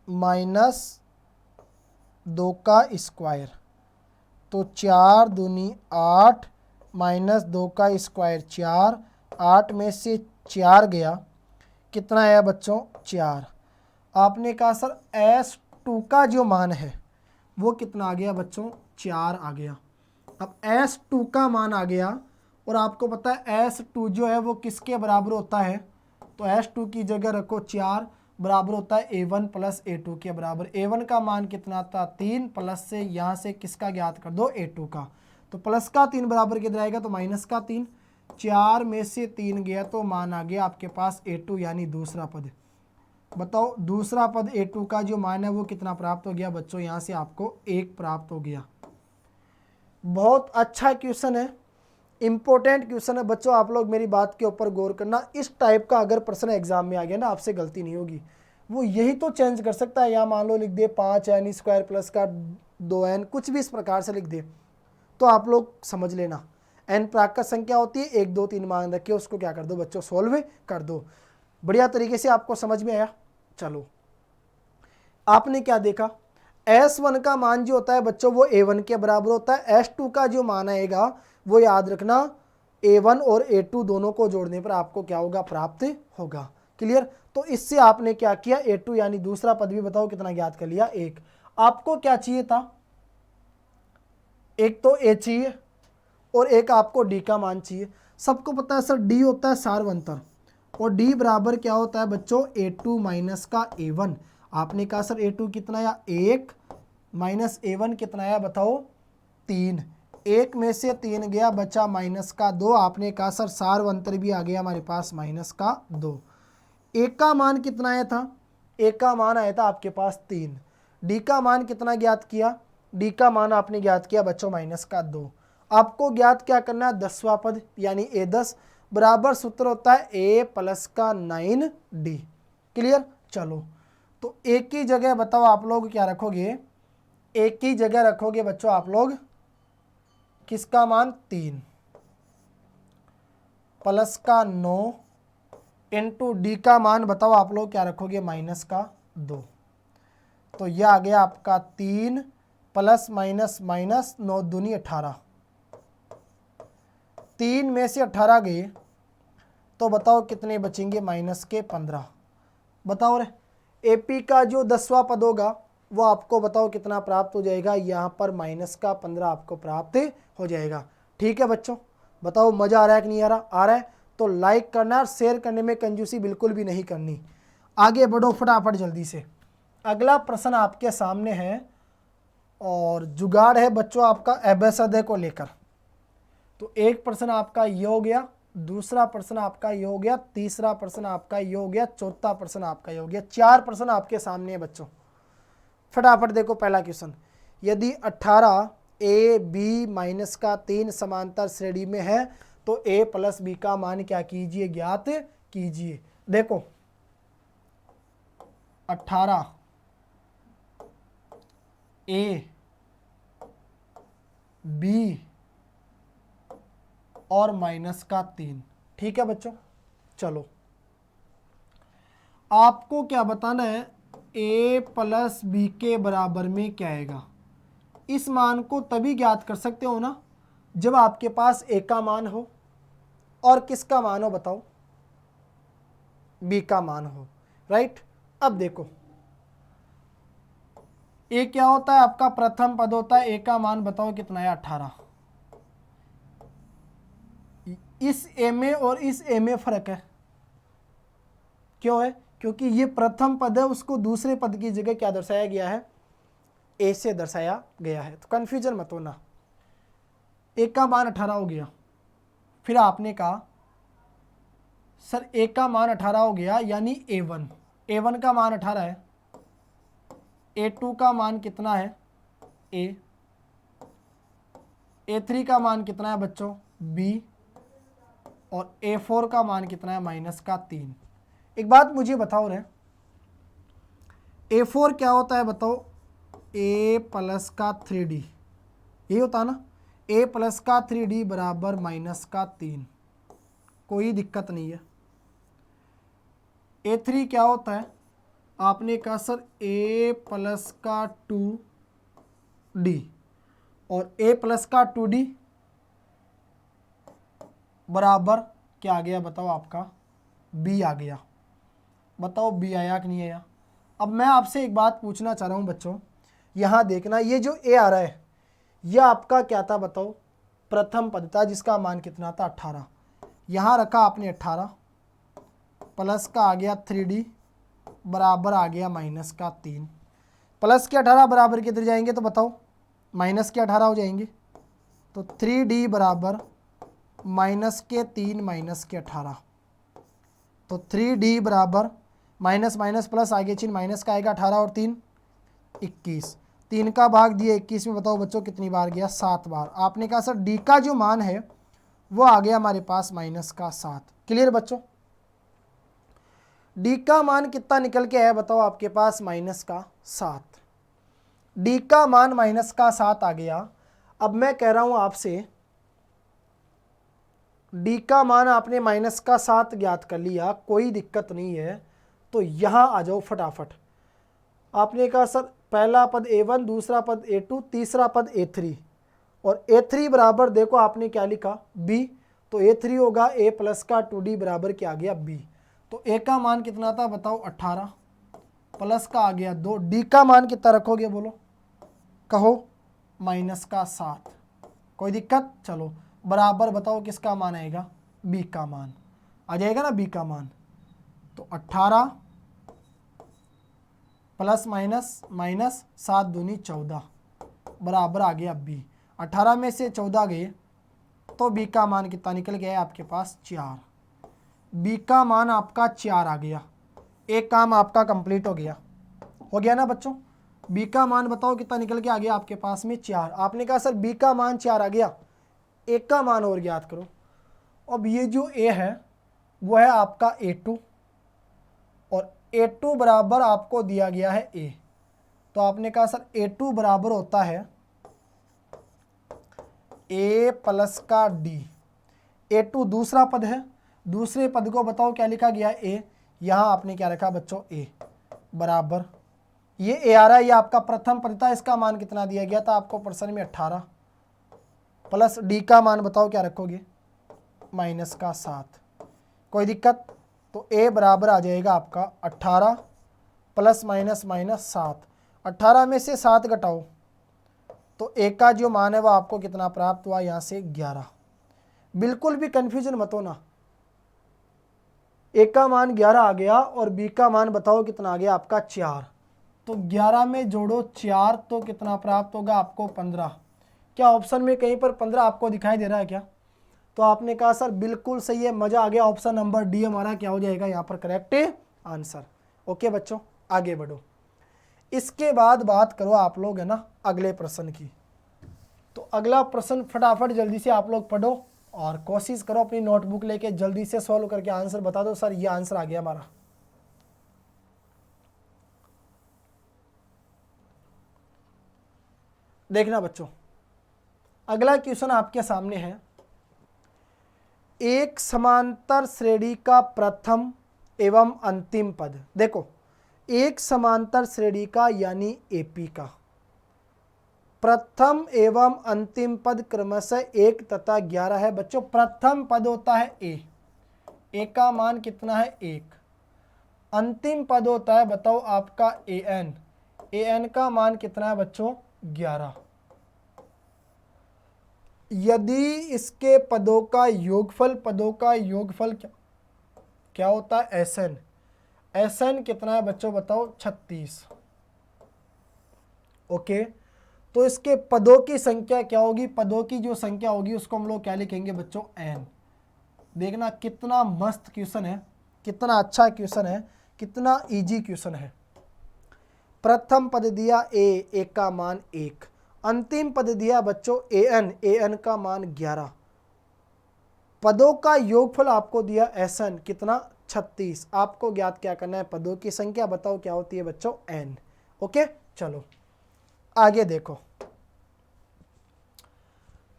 माइनस 2 का स्क्वायर, तो 4 दूनी 8 माइनस 2 का स्क्वायर 4, 8 में से 4 गया, कितना आया बच्चों 4। आपने कहा सर S2 का जो मान है वो कितना आ गया बच्चों 4 आ गया। अब S2 का मान आ गया और आपको पता है S2 जो है वो किसके बराबर होता है, तो S2 की जगह रखो 4 बराबर होता है A1 प्लस A2 के बराबर। A1 का मान कितना था 3, प्लस से यहाँ से किसका ज्ञात कर दो A2 का, तो प्लस का 3 बराबर किधर आएगा, तो माइनस का 3, 4 में से 3 गया तो मान आ गया आपके पास A2 यानी दूसरा पद। बताओ दूसरा पद A2 का जो मान है वो कितना प्राप्त हो गया बच्चों, यहाँ से आपको 1 प्राप्त हो गया। बहुत अच्छा क्वेश्चन है, इंपॉर्टेंट क्वेश्चन है बच्चों, आप लोग मेरी बात के ऊपर गौर करना। इस टाइप का अगर प्रश्न एग्जाम में आ गया ना, आपसे गलती नहीं होगी। वो यही तो चेंज कर सकता है, यहाँ मान लो लिख दे 5n स्क्वायर प्लस का 2n, कुछ भी इस प्रकार से लिख दे तो आप लोग समझ लेना। n प्राकृत संख्या होती है, 1 2 3 मान रखे उसको क्या कर दो बच्चों सोल्व कर दो। बढ़िया तरीके से आपको समझ में आया। चलो आपने क्या देखा, S1 का मान जो होता है बच्चों वो A1 के बराबर होता है। S2 का जो मान आएगा वो याद रखना A1 और A2 दोनों को जोड़ने पर आपको क्या होगा प्राप्त होगा। क्लियर, तो इससे आपने क्या किया A2 यानी दूसरा पद भी बताओ कितना ज्ञात कर लिया 1। आपको क्या चाहिए था, एक तो A चाहिए और एक आपको D का मान चाहिए। सबको पता है सर D होता है सार्वंतर और D बराबर क्या होता है बच्चों A2 माइनस का A1। आपने कहा सर A2 कितना आया 1 माइनस A1 कितना आया बताओ 3, 1 में से 3 गया बचा माइनस का 2। आपने कहा सर सार्वंतर भी आ गया हमारे पास माइनस का 2। एक का मान कितना आया था, एक का मान आया था आपके पास 3। डी का मान कितना ज्ञात किया, डी का मान आपने ज्ञात किया बच्चों माइनस का 2। आपको ज्ञात क्या करना है 10वां पद यानी A10 बराबर सूत्र होता है A प्लस का 9D। क्लियर, चलो तो एक की जगह बताओ आप लोग क्या रखोगे, एक की जगह रखोगे बच्चों आप लोग किसका मान 3 प्लस का 9 इंटू डी का मान बताओ आप लोग क्या रखोगे माइनस का 2। तो यह आ गया आपका 3 प्लस माइनस माइनस 9 दूनी 18, 3 में से 18 गए तो बताओ कितने बचेंगे माइनस के 15। बताओ रे एपी का जो 10वां पद होगा वो आपको बताओ कितना प्राप्त हो जाएगा, यहाँ पर माइनस का 15 आपको प्राप्त हो जाएगा। ठीक है बच्चों, बताओ मज़ा आ रहा है कि नहीं आ रहा, आ रहा है तो लाइक करना और शेयर करने में कंजूसी बिल्कुल भी नहीं करनी। आगे बढ़ो फटाफट जल्दी से। अगला प्रश्न आपके सामने है और जुगाड़ है बच्चों आपका एबेसदे को लेकर। तो एक प्रश्न आपका ये हो गया, दूसरा प्रश्न आपका ये हो गया, तीसरा प्रश्न आपका ये हो गया, चौथा प्रश्न आपका ये हो गया। 4 प्रश्न आपके सामने है बच्चों। फटाफट देखो पहला क्वेश्चन, यदि 18 ए बी माइनस का 3 समांतर श्रेणी में है तो a प्लस बी का मान क्या कीजिए ज्ञात कीजिए। देखो 18 ए बी और माइनस का 3। ठीक है बच्चों, चलो आपको क्या बताना है a प्लस बी के बराबर में क्या आएगा। इस मान को तभी ज्ञात कर सकते हो ना जब आपके पास a का मान हो और किसका मान हो बताओ b का मान हो, राइट। अब देखो a क्या होता है आपका प्रथम पद होता है, a का मान बताओ कितना है 18। इस ए में और इस ए में फर्क है। क्यों है? क्योंकि ये प्रथम पद है, उसको दूसरे पद की जगह क्या दर्शाया गया है? ए से दर्शाया गया है। तो कंफ्यूजन मत होना। ए का मान 18 हो गया, फिर आपने कहा सर ए का मान 18 हो गया यानी ए1 का मान 18 है, ए2 का मान कितना है? ए, ए3 का मान कितना है बच्चों? बी, और ए4 का मान कितना है? -3। एक बात मुझे बताओ रे, ए4 क्या होता है बताओ? ए प्लस का 3d, यही होता है ना? ए प्लस का 3d बराबर -3, कोई दिक्कत नहीं है। ए3 क्या होता है? आपने कहा सर ए प्लस का 2d, और ए प्लस का 2d बराबर क्या आ गया बताओ? आपका b आ गया। बताओ b आया कि नहीं आया? अब मैं आपसे एक बात पूछना चाह रहा हूँ बच्चों, यहाँ देखना, ये जो a आ रहा है यह आपका क्या था बताओ? प्रथम पद था, जिसका मान कितना था? 18। यहाँ रखा आपने 18, प्लस का आ गया 3d बराबर आ गया -3। प्लस के 18 बराबर किधर जाएंगे तो बताओ? माइनस के 18 हो जाएंगे। तो 3d बराबर -3 -18, तो 3d बराबर माइनस माइनस प्लस, आगे चिन्ह माइनस का आएगा, 18 और 3 21, 3 का भाग दिया 21 में, बताओ बच्चों कितनी बार गया? 7 बार। आपने कहा सर d का जो मान है वो आ गया हमारे पास -7। क्लियर बच्चों? d का मान कितना निकल के आया बताओ आपके पास? -7। d का मान -7 आ गया। अब मैं कह रहा हूं आपसे, d का मान आपने -7 ज्ञात कर लिया, कोई दिक्कत नहीं है। तो यहां आ जाओ फटाफट। आपने कहा सर पहला पद a1, दूसरा पद a2, तीसरा पद a3, और a3 बराबर देखो आपने क्या लिखा? b। तो a3 होगा a प्लस का 2d बराबर क्या आ गया? b। तो a का मान कितना था बताओ? 18, प्लस का आ गया 2, d का मान कितना रखोगे बोलो? कहो? -7। कोई दिक्कत? चलो बराबर बताओ किसका मान आएगा? b का मान आ जाएगा ना, b का मान। तो 18 प्लस माइनस माइनस 7 दूनी 14 बराबर आ गया b। 18 में से 14 गए तो b का मान कितना निकल गया है आपके पास? 4। b का मान आपका 4 आ गया। एक काम आपका कंप्लीट हो गया ना बच्चों? b का मान बताओ कितना निकल के आ गया आपके पास में? 4। आपने कहा सर b का मान 4 आ गया, एक का मान और ज्ञात करो। अब ये जो a है वो है आपका a2, और a2 बराबर आपको दिया गया है a। तो आपने कहा सर a2 बराबर होता है a प्लस का d। a2 दूसरा पद है, दूसरे पद को बताओ क्या लिखा गया? a। यहाँ आपने क्या रखा बच्चों? a बराबर, ये a आ रहा है, ये आपका प्रथम पद था, इसका मान कितना दिया गया था आपको प्रश्न में? 18, प्लस d का मान बताओ क्या रखोगे? -7। कोई दिक्कत? तो a बराबर आ जाएगा आपका 18 प्लस माइनस -7। 18 में से 7 घटाओ तो a का जो मान है वो आपको कितना प्राप्त हुआ? यहाँ से 11। बिल्कुल भी कंफ्यूजन मत होना। a का मान 11 आ गया और b का मान बताओ कितना आ गया आपका? 4। तो 11 में जोड़ो 4 तो कितना प्राप्त होगा आपको? 15। क्या ऑप्शन में कहीं पर 15 आपको दिखाई दे रहा है क्या? तो आपने कहा सर बिल्कुल सही है, मजा आ गया। ऑप्शन नंबर डी हमारा क्या हो जाएगा यहाँ पर? Correct answer. ओके बच्चों आगे बढ़ो। इसके बाद बात करो आप लोग है ना अगले प्रश्न की। तो अगला प्रश्न फटाफट जल्दी से आप लोग पढ़ो और कोशिश करो अपनी नोटबुक लेके जल्दी से सॉल्व करके आंसर बता दो। सर ये आंसर आ गया हमारा। देखना बच्चों, अगला क्वेश्चन आपके सामने है। एक समांतर श्रेणी का प्रथम एवं अंतिम पद। देखो एक समांतर श्रेणी का यानी एपी का प्रथम एवं अंतिम पद क्रमशः 1 तथा 11 है। बच्चों प्रथम पद होता है ए का मान कितना है? 1। अंतिम पद होता है बताओ आपका एन का मान कितना है बच्चों? 11। यदि इसके पदों का योगफल क्या होता है, Sn। Sn कितना है बच्चों बताओ, 36। ओके, तो इसके पदों की संख्या क्या होगी, पदों की जो संख्या होगी उसको हम लोग क्या लिखेंगे बच्चों, n। देखना कितना मस्त क्वेश्चन है, कितना अच्छा क्वेश्चन है, कितना इजी क्वेश्चन है। प्रथम पद दिया a का मान 1, अंतिम पद दिया बच्चों an का मान 11, पदों का योगफल आपको दिया Sn कितना, 36। आपको ज्ञात क्या करना है, पदों की संख्या बताओ क्या होती है बच्चों, n। ओके, चलो आगे देखो।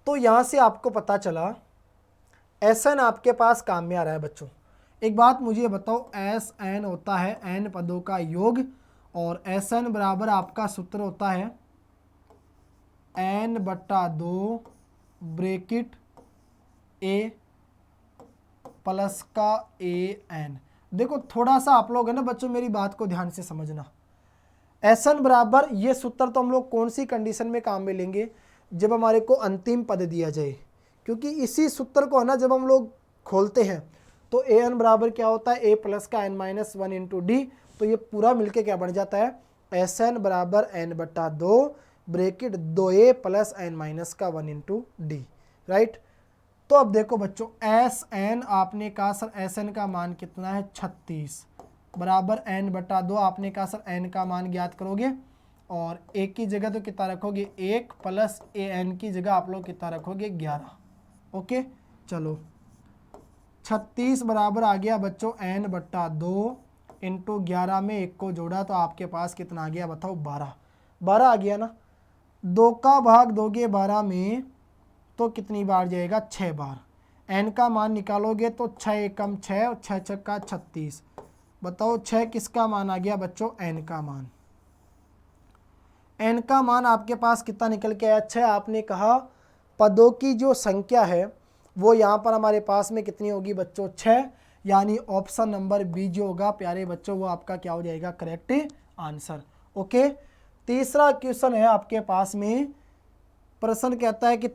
तो यहां से आपको पता चला Sn आपके पास काम में आ रहा है बच्चों। एक बात मुझे बताओ, Sn होता है n पदों का योग, और Sn बराबर आपका सूत्र होता है n/2 ब्रैकेट a प्लस का an। देखो थोड़ा सा आप लोग है ना बच्चों, मेरी बात को ध्यान से समझना। Sn बराबर, ये सूत्र तो हम लोग कौन सी कंडीशन में काम में लेंगे, जब हमारे को अंतिम पद दिया जाए, क्योंकि इसी सूत्र को है ना जब हम लोग खोलते हैं तो an बराबर क्या होता है, a प्लस का n-1 इंटू डी। तो ये पूरा मिलके क्या बन जाता है, Sn बराबर n/2 bracket 2a plus n-1 into D, right. तो अब देखो बच्चों, Sn आपने कहा सर Sn का मान कितना है, 36 बराबर n/2। आपने कहा सर n का मान ज्ञात करोगे, और एक की जगह तो कितना रखोगे, 1 प्लस an की जगह आप लोग कितना रखोगे, 11। ओके, चलो 36 बराबर आ गया बच्चों n/2 इंटू 11 में 1 को जोड़ा तो आपके पास कितना आ गया बताओ, 12 आ गया ना। 2 का भाग दोगे 12 में तो कितनी बार जाएगा, 6 बार। n का मान निकालोगे तो 6 एकम 6 और 6 छक्का 36। बताओ 6 किसका मान आ गया बच्चों, n का मान। n का मान आपके पास कितना निकल के आया, 6। आपने कहा पदों की जो संख्या है वो यहाँ पर हमारे पास में कितनी होगी बच्चों, 6। यानी ऑप्शन नंबर बी जो होगा प्यारे बच्चों वो आपका क्या हो जाएगा, करेक्ट आंसर। ओके, तीसरा क्वेश्चन है आपके पास में। प्रश्न कहता है कि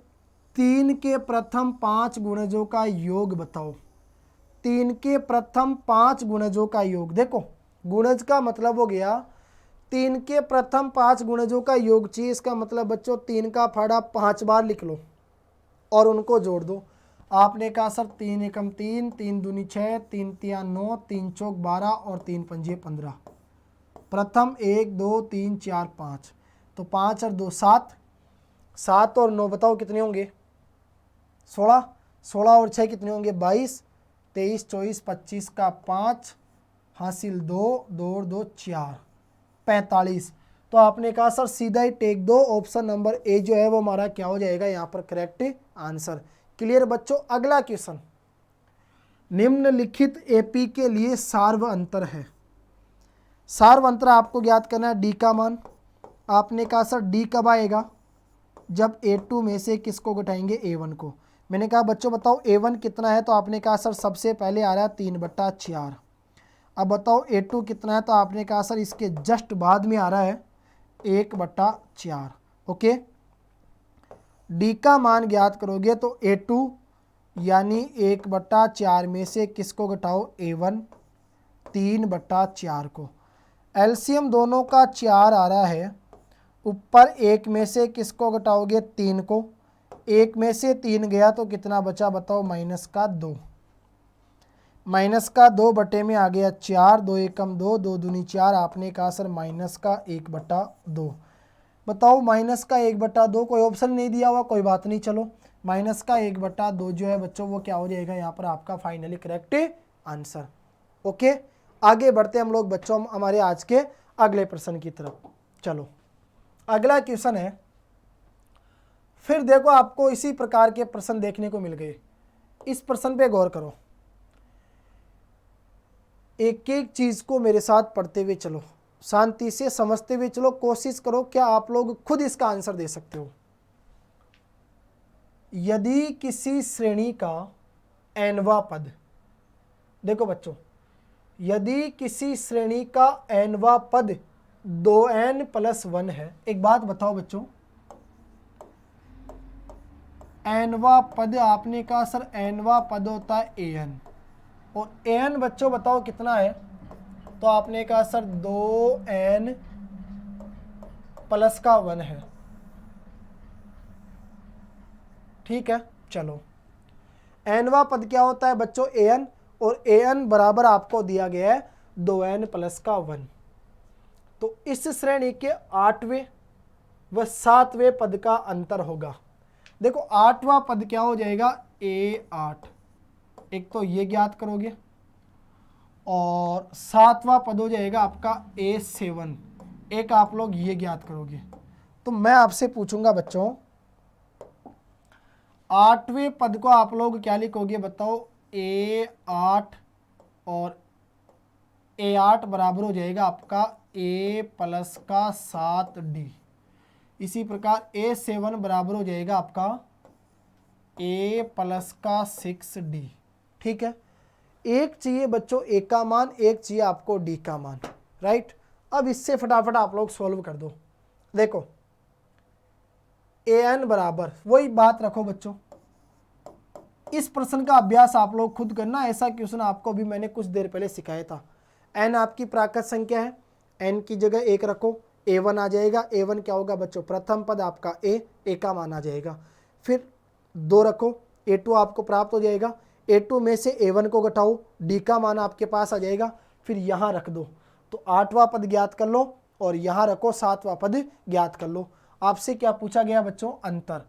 3 के प्रथम 5 गुणजों का योग बताओ। 3 के प्रथम 5 गुणजों का योग। देखो गुणज का मतलब हो गया 3 के प्रथम 5 गुणजों का योग चाहिए। इसका मतलब बच्चों 3 का फाड़ा 5 बार लिख लो और उनको जोड़ दो। आपने कहा सर 3 एकम 3, 3 दूनी 6, 3 तिया 9, 3 चौक 12 और 3 पंजे 15। प्रथम 1 2 3 4 5, तो 5 और 2 7, 7 और 9 बताओ कितने होंगे, 16, 16 और 6 कितने होंगे, 22, 23 24 25 का 5 हासिल 2, 2 और 2 4, 45। तो आपने कहा सर सीधा ही टेक दो, ऑप्शन नंबर ए जो है वो हमारा क्या हो जाएगा यहाँ पर करेक्ट आंसर। क्लियर बच्चों। अगला क्वेश्चन, निम्नलिखित एपी के लिए सार्व अंतर है। सार्व अंतर आपको ज्ञात करना है, डी का मान। आपने कहा सर डी कब आएगा, जब A2 में से किसको घटाएंगे, A1 को। मैंने कहा बच्चों बताओ A1 कितना है, तो आपने कहा सर सबसे पहले आ रहा है 3/4। अब बताओ A2 कितना है, तो आपने कहा सर इसके जस्ट बाद में आ रहा है 1/4। ओके, डी का मान ज्ञात करोगे तो A2 यानी 1/4 में से किसको घटाओ, A1 3/4 को। एलसीएम दोनों का 4 आ रहा है, ऊपर 1 में से किसको घटाओगे, 3 को। 1 में से 3 गया तो कितना बचा बताओ, -2। -2 बटे में आ गया 4, 2 एकम 2, 2 दूनी 4। आपने कहा सर -1/2। बताओ -1/2 कोई ऑप्शन नहीं दिया हुआ, कोई बात नहीं, चलो -1/2 जो है बच्चों वो क्या हो जाएगा यहाँ पर आपका फाइनली करेक्ट आंसर। ओके, आगे बढ़ते हम लोग बच्चों हमारे आज के अगले प्रश्न की तरफ। चलो अगला क्वेश्चन है, फिर देखो आपको इसी प्रकार के प्रश्न देखने को मिल गए। इस प्रश्न पे गौर करो, एक एक चीज को मेरे साथ पढ़ते हुए चलो, शांति से समझते हुए चलो, कोशिश करो क्या आप लोग खुद इसका आंसर दे सकते हो। यदि किसी श्रेणी का nवां पद, देखो बच्चों, यदि किसी श्रेणी का nवां पद 2n + 1 है। एक बात बताओ बच्चों, एनवा पद, आपने कहा सर एनवा पद होता है एन, और एन बच्चों बताओ कितना है, तो आपने कहा सर 2n प्लस का 1 है। ठीक है, चलो एनवा पद क्या होता है बच्चों an, और an बराबर आपको दिया गया है 2n प्लस का 1। तो इस श्रेणी के 8वें व 7वें पद का अंतर होगा। देखो 8वां पद क्या हो जाएगा a8, एक तो ये ज्ञात करोगे, और 7वां पद हो जाएगा आपका a7, एक आप लोग ये ज्ञात करोगे। तो मैं आपसे पूछूंगा बच्चों 8वें पद को आप लोग क्या लिखोगे बताओ, a8, और a8 बराबर हो जाएगा आपका a प्लस का 7d। इसी प्रकार a7 बराबर हो जाएगा आपका a प्लस का 6d। ठीक है, एक चाहिए बच्चों a का मान, एक चाहिए आपको d का मान, राइट। अब इससे फटाफट आप लोग सॉल्व कर दो। देखो an बराबर, वही बात रखो बच्चों, इस प्रश्न का अभ्यास आप लोग खुद करना। ऐसा क्वेश्चन आपको भी मैंने कुछ देर पहले सिखाया था। n आपकी प्राकृत संख्या है, n की जगह 1 रखो, a1 आ जाएगा। a1 क्या होगा बच्चों, प्रथम पद आपका a का मान आ जाएगा। फिर 2 रखो, a2 आपको प्राप्त हो जाएगा। a2 में से a1 को घटाओ, d का मान आपके पास आ जाएगा। फिर यहाँ रख दो, तो 8वां पद ज्ञात कर लो, और यहाँ रखो 7वां पद ज्ञात कर लो। आपसे क्या पूछा गया बच्चों, अंतर।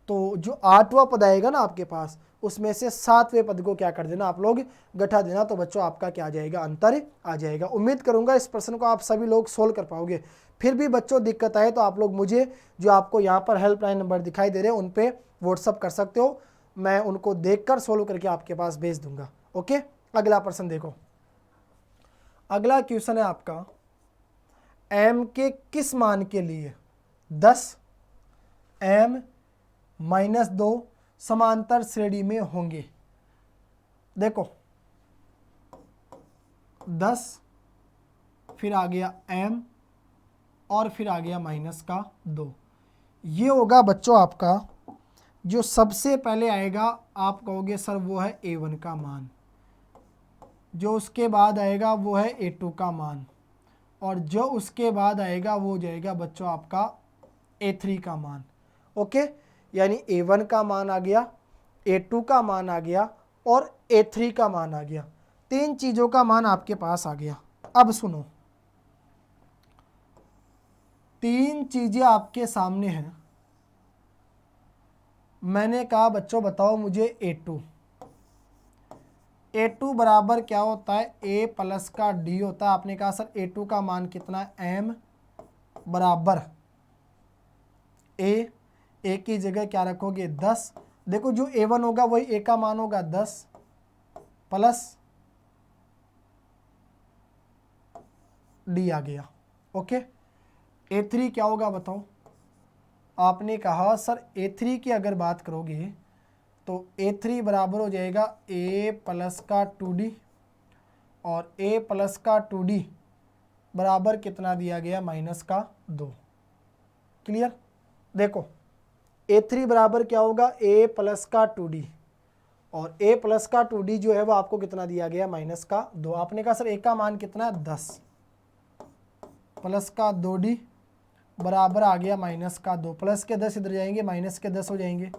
तो जो 8वां पद आएगा ना आपके पास, उसमें से 7वें पद को क्या कर देना आप लोग, घटा देना। तो बच्चों आपका क्या आ जाएगा, अंतर आ जाएगा। उम्मीद करूंगा इस प्रश्न को आप सभी लोग सोल्व कर पाओगे। फिर भी बच्चों दिक्कत आए तो आप लोग मुझे, जो आपको यहाँ पर हेल्पलाइन नंबर दिखाई दे रहे हैं, उन पे व्हाट्सअप कर सकते हो। मैं उनको देखकर सोल्व करके आपके पास भेज दूंगा। ओके, अगला प्रश्न देखो। अगला क्वेश्चन है आपका, m के किस मान के लिए 10 m -2 समांतर श्रेणी में होंगे। देखो 10, फिर आ गया m, और फिर आ गया -2। ये होगा बच्चों आपका, जो सबसे पहले आएगा आप कहोगे सर वो है a1 का मान, जो उसके बाद आएगा वो है a2 का मान, और जो उसके बाद आएगा वो हो जाएगा बच्चों आपका a3 का मान। ओके, यानी a1 का मान आ गया, a2 का मान आ गया, और a3 का मान आ गया। 3 चीज़ों का मान आपके पास आ गया। अब सुनो, 3 चीज़ें आपके सामने हैं। मैंने कहा बच्चों बताओ मुझे a2 बराबर क्या होता है, a प्लस का d होता है। आपने कहा सर a2 का मान कितना है, m बराबर a की जगह क्या रखोगे 10। देखो जो a1 होगा वही a का मान होगा 10 प्लस d आ गया। ओके, a3 क्या होगा बताओ। आपने कहा सर a3 की अगर बात करोगे तो a3 बराबर हो जाएगा a प्लस का 2d, और a प्लस का 2d बराबर कितना दिया गया, -2। क्लियर। देखो a3 बराबर क्या होगा, a प्लस का 2d, और a प्लस का 2d जो है वो आपको कितना दिया गया, -2। आपने कहा सर a का मान कितना है 10 प्लस का 2d बराबर आ गया -2। प्लस के 10 इधर जाएंगे, माइनस के 10 हो जाएंगे,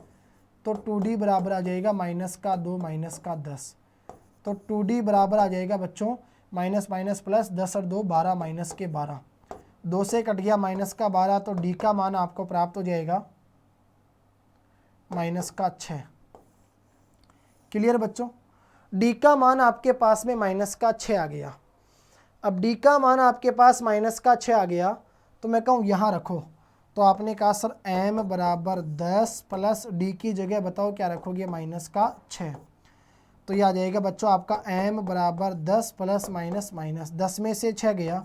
तो 2d बराबर आ जाएगा -2 -10। तो 2d बराबर आ जाएगा बच्चों माइनस माइनस प्लस, 10 और 2 12, -12। 2 से कट गया -12, तो d का मान आपको प्राप्त हो जाएगा -6। क्लियर बच्चों, d का मान आपके पास में -6 आ गया। अब d का मान आपके पास -6 आ गया, तो मैं कहूँ यहाँ रखो। तो आपने कहा सर m बराबर 10 प्लस d की जगह बताओ क्या रखोगे, -6। तो यह आ जाएगा बच्चों आपका m बराबर 10 प्लस माइनस 10 में से 6 गया,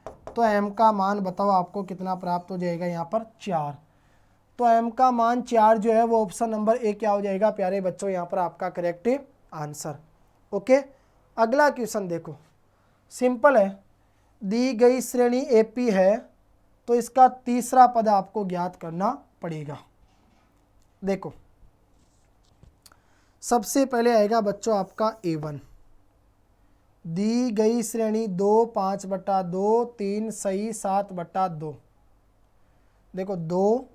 तो m का मान बताओ आपको कितना प्राप्त हो जाएगा, यहाँ पर 4। तो m का मान 4 जो है वो ऑप्शन नंबर ए क्या हो जाएगा प्यारे बच्चों, यहाँ पर आपका करेक्ट आंसर। ओके, अगला क्वेश्चन देखो, सिंपल है। दी गई श्रेणी एपी है तो इसका तीसरा पद आपको ज्ञात करना पड़ेगा। देखो सबसे पहले आएगा बच्चों आपका A1, दी गई श्रेणी 2 5/2 3 सही 7/2। देखो 2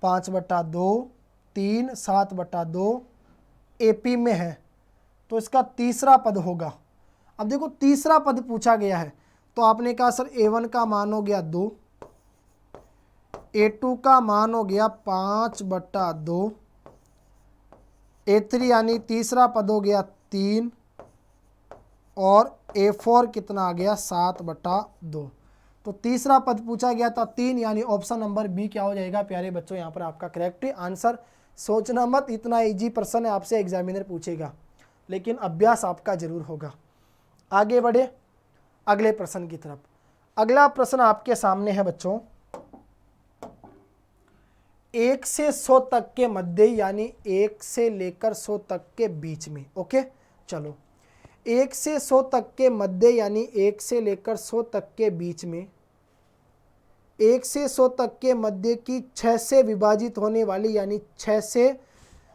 5/2 3 7/2 AP में है, तो इसका तीसरा पद होगा। अब देखो तीसरा पद पूछा गया है, तो आपने कहा सर A1 का मान हो गया 2, A2 का मान हो गया 5/2, A3 यानी तीसरा पद हो गया 3, और A4 कितना आ गया 7/2। तो तीसरा पद पूछा गया था 3, यानी ऑप्शन नंबर बी क्या हो जाएगा प्यारे बच्चों यहाँ पर आपका करेक्ट आंसर। सोचना मत, इतना इजी प्रश्न है, आपसे एग्जामिनर पूछेगा, लेकिन अभ्यास आपका जरूर होगा। आगे बढ़े अगले प्रश्न की तरफ। अगला प्रश्न आपके सामने है बच्चों, 1 से 100 तक के मध्य, यानी 1 से लेकर 100 तक के बीच में। ओके चलो, 1 से 100 तक के मध्य यानी 1 से लेकर 100 तक के बीच में, 1 से 100 तक के मध्य की 6 से विभाजित होने वाली, यानी 6 से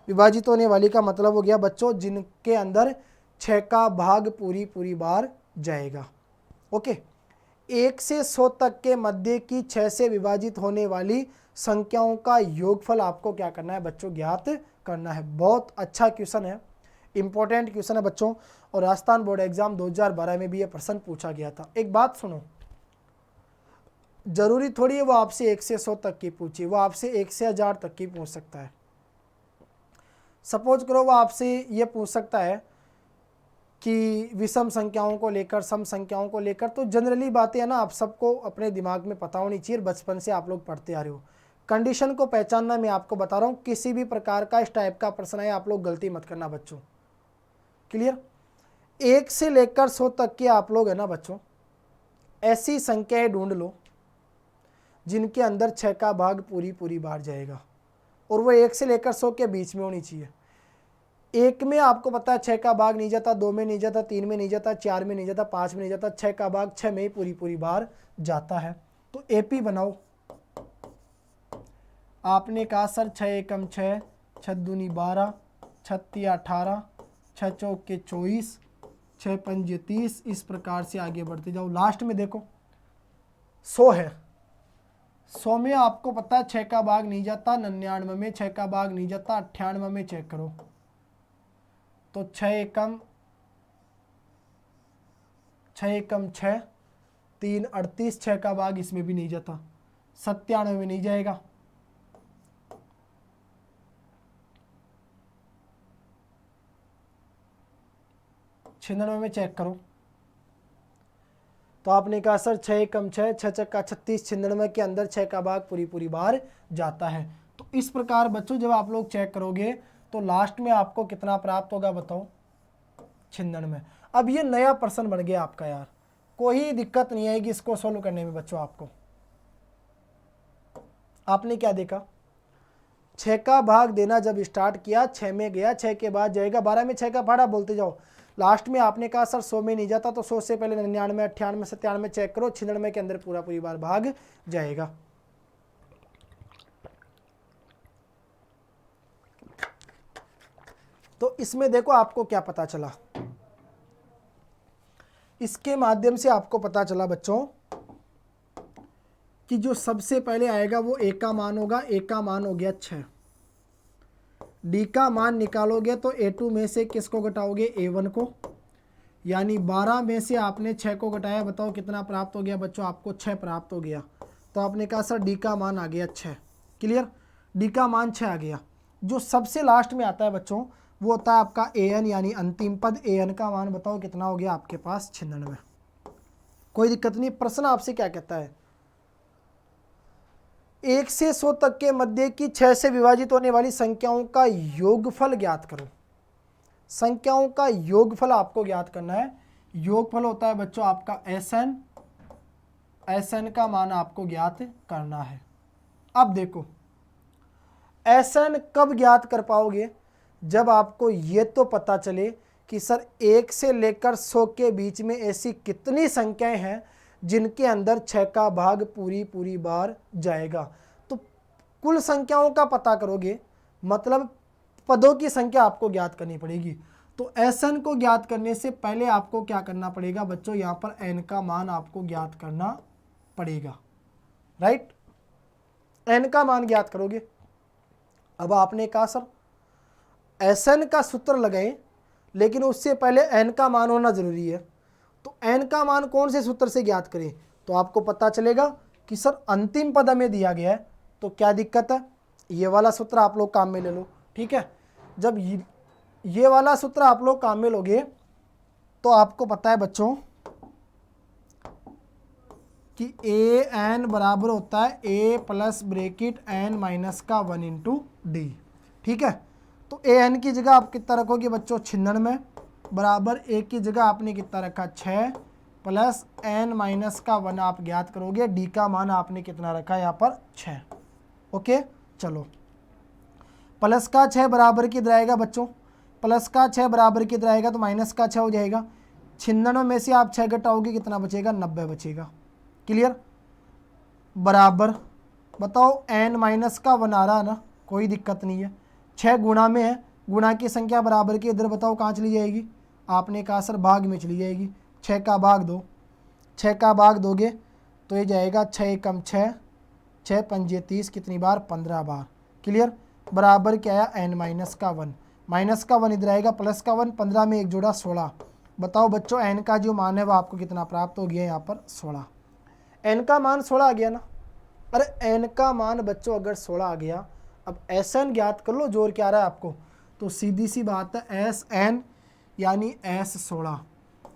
विभाजित होने वाली का मतलब हो गया बच्चों जिनके अंदर 6 का भाग पूरी बार जाएगा। ओके, 1 से 100 तक के मध्य की 6 से विभाजित होने वाली संख्याओं का योगफल आपको क्या करना है बच्चों, ज्ञात करना है। बहुत अच्छा क्वेश्चन है, इंपॉर्टेंट क्वेश्चन है बच्चों, और राजस्थान बोर्ड एग्जाम 2012 में भी यह प्रश्न पूछा गया था। एक बात सुनो, जरूरी थोड़ी है वो आपसे 1 से 100 तक की पूछे, वो आपसे 1 से 1000 तक की पूछ सकता है। सपोज करो वो आपसे ये पूछ सकता है कि विषम संख्याओं को लेकर, सम संख्याओं को लेकर, तो जनरली बातें है ना, आप सबको अपने दिमाग में पता होनी चाहिए, बचपन से आप लोग पढ़ते आ रहे हो। कंडीशन को पहचानना मैं आपको बता रहा हूँ, किसी भी प्रकार का इस टाइप का प्रश्न है आप लोग गलती मत करना बच्चों। क्लियर? 1 से लेकर 100 तक के आप लोग है ना बच्चों, ऐसी संख्याएं ढूंढ लो जिनके अंदर 6 का भाग पूरी बार जाएगा, और वो 1 से लेकर 100 के बीच में होनी चाहिए। 1 में आपको पता है 6 का भाग नहीं जाता, 2 में नहीं जाता, 3 में नहीं जाता, 4 में नहीं जाता, 5 में नहीं जाता, 6 का भाग 6 में ही पूरी बार जाता है। तो AP बनाओ। आपने कहा सर 6 एकम 6, 6 दूनी 12, 6 तिया 18, 6 चौके 24, 6 पंजे 30, इस प्रकार से आगे बढ़ते जाओ। लास्ट में देखो 100 है, 100 में आपको पता है 6 का भाग नहीं जाता, 99 में 6 का भाग नहीं जाता, 98 में चेक करो तो 6 एकम 6, 3 38, 6 का भाग इसमें भी नहीं जाता, 97 में नहीं जाएगा, 96 में चेक करो। तो आपने कहा सर 6 एकम 6, 6 चक्का 36, 96 के अंदर 6 का भाग पूरी बार जाता है। तो इस प्रकार बच्चों जब आप लोग चेक करोगे तो लास्ट में आपको कितना प्राप्त होगा बताओ, 96। अब ये नया प्रश्न बन गया आपका यार, कोई दिक्कत नहीं आएगी इसको सोल्व करने में बच्चों। आपको आपने क्या देखा, 6 का भाग देना जब स्टार्ट किया, 6 में गया, 6 के बाद जाएगा 12 में, 6 का फाड़ा बोलते जाओ। लास्ट में आपने कहा सर 100 में नहीं जाता, तो 100 से पहले 99, 98, 97 चेक करो, 96 के अंदर पूरी बार भाग जाएगा। तो इसमें देखो आपको क्या पता चला, इसके माध्यम से आपको पता चला बच्चों कि जो सबसे पहले आएगा वो A का मान होगा, A का मान हो गया 6, D का मान निकालोगे तो A2 में से किसको घटाओगे, A1 को, यानी 12 में से आपने 6 को घटाया, बताओ कितना प्राप्त हो गया बच्चों, आपको 6 प्राप्त हो गया। तो आपने कहा सर D का मान आ गया 6। क्लियर? D का मान 6 आ गया। जो सबसे लास्ट में आता है बच्चों वो होता है आपका AN, यानी अंतिम पद। AN का मान बताओ कितना हो गया आपके पास, 96। कोई दिक्कत नहीं। प्रश्न आपसे क्या कहता है, 1 से 100 तक के मध्य की 6 से विभाजित होने वाली संख्याओं का योगफल ज्ञात करो। संख्याओं का योगफल आपको ज्ञात करना है। योगफल होता है बच्चों आपका SN, SN का मान आपको ज्ञात करना है। अब देखो SN कब ज्ञात कर पाओगे, जब आपको ये तो पता चले कि सर 1 से लेकर 100 के बीच में ऐसी कितनी संख्याएं हैं जिनके अंदर 6 का भाग पूरी बार जाएगा। तो कुल संख्याओं का पता करोगे, मतलब पदों की संख्या आपको ज्ञात करनी पड़ेगी। तो Sn को ज्ञात करने से पहले आपको क्या करना पड़ेगा बच्चों, यहाँ पर n का मान आपको ज्ञात करना पड़ेगा, राइट। n का मान ज्ञात करोगे। अब आपने कहा सर Sn का सूत्र लगाएं, लेकिन उससे पहले n का मान होना जरूरी है। तो n का मान कौन से सूत्र से ज्ञात करें, तो आपको पता चलेगा कि सर अंतिम पद हमें दिया गया है, तो क्या दिक्कत है, ये वाला सूत्र आप लोग काम में ले लो, ठीक है। जब ये वाला सूत्र आप लोग काम में लोगे तो आपको पता है बच्चों कि ए एन बराबर होता है a plus bracket n minus का 1 इंटू डी, ठीक है। तो ए एन की जगह आप कितना रखोगे बच्चों 96 बराबर a की जगह आपने कितना रखा 6 प्लस n माइनस का 1 आप ज्ञात करोगे। d का मान आपने कितना रखा यहाँ पर 6। ओके चलो, प्लस का 6 बराबर किधर आएगा बच्चों, प्लस का 6 बराबर किधर आएगा, तो माइनस का 6 हो जाएगा। 96 में से आप 6 घटाओगे कितना बचेगा, 90 बचेगा। क्लियर, बराबर बताओ n माइनस का 1 आ रहा है ना, कोई दिक्कत नहीं है। 6 गुणा में है, गुणा की संख्या बराबर की इधर बताओ कहाँ चली जाएगी, आपने कहा सर भाग में चली जाएगी। 6 का भाग दो, 6 का भाग दोगे तो ये जाएगा 6 एकम 6, 6 पंजे 30, कितनी बार 15 बार। क्लियर, बराबर क्या आया n माइनस का 1, माइनस का 1 इधर आएगा, प्लस का 1, 15 में एक जोड़ा 16। बताओ बच्चों n का जो मान है वो आपको कितना प्राप्त हो गया यहाँ पर 16। n का मान 16 आ गया ना। अरे n का मान बच्चों अगर 16 आ गया, अब Sn ज्ञात कर लो, जोर क्या आ रहा है आपको, तो सीधी सी बात है Sn यानी S16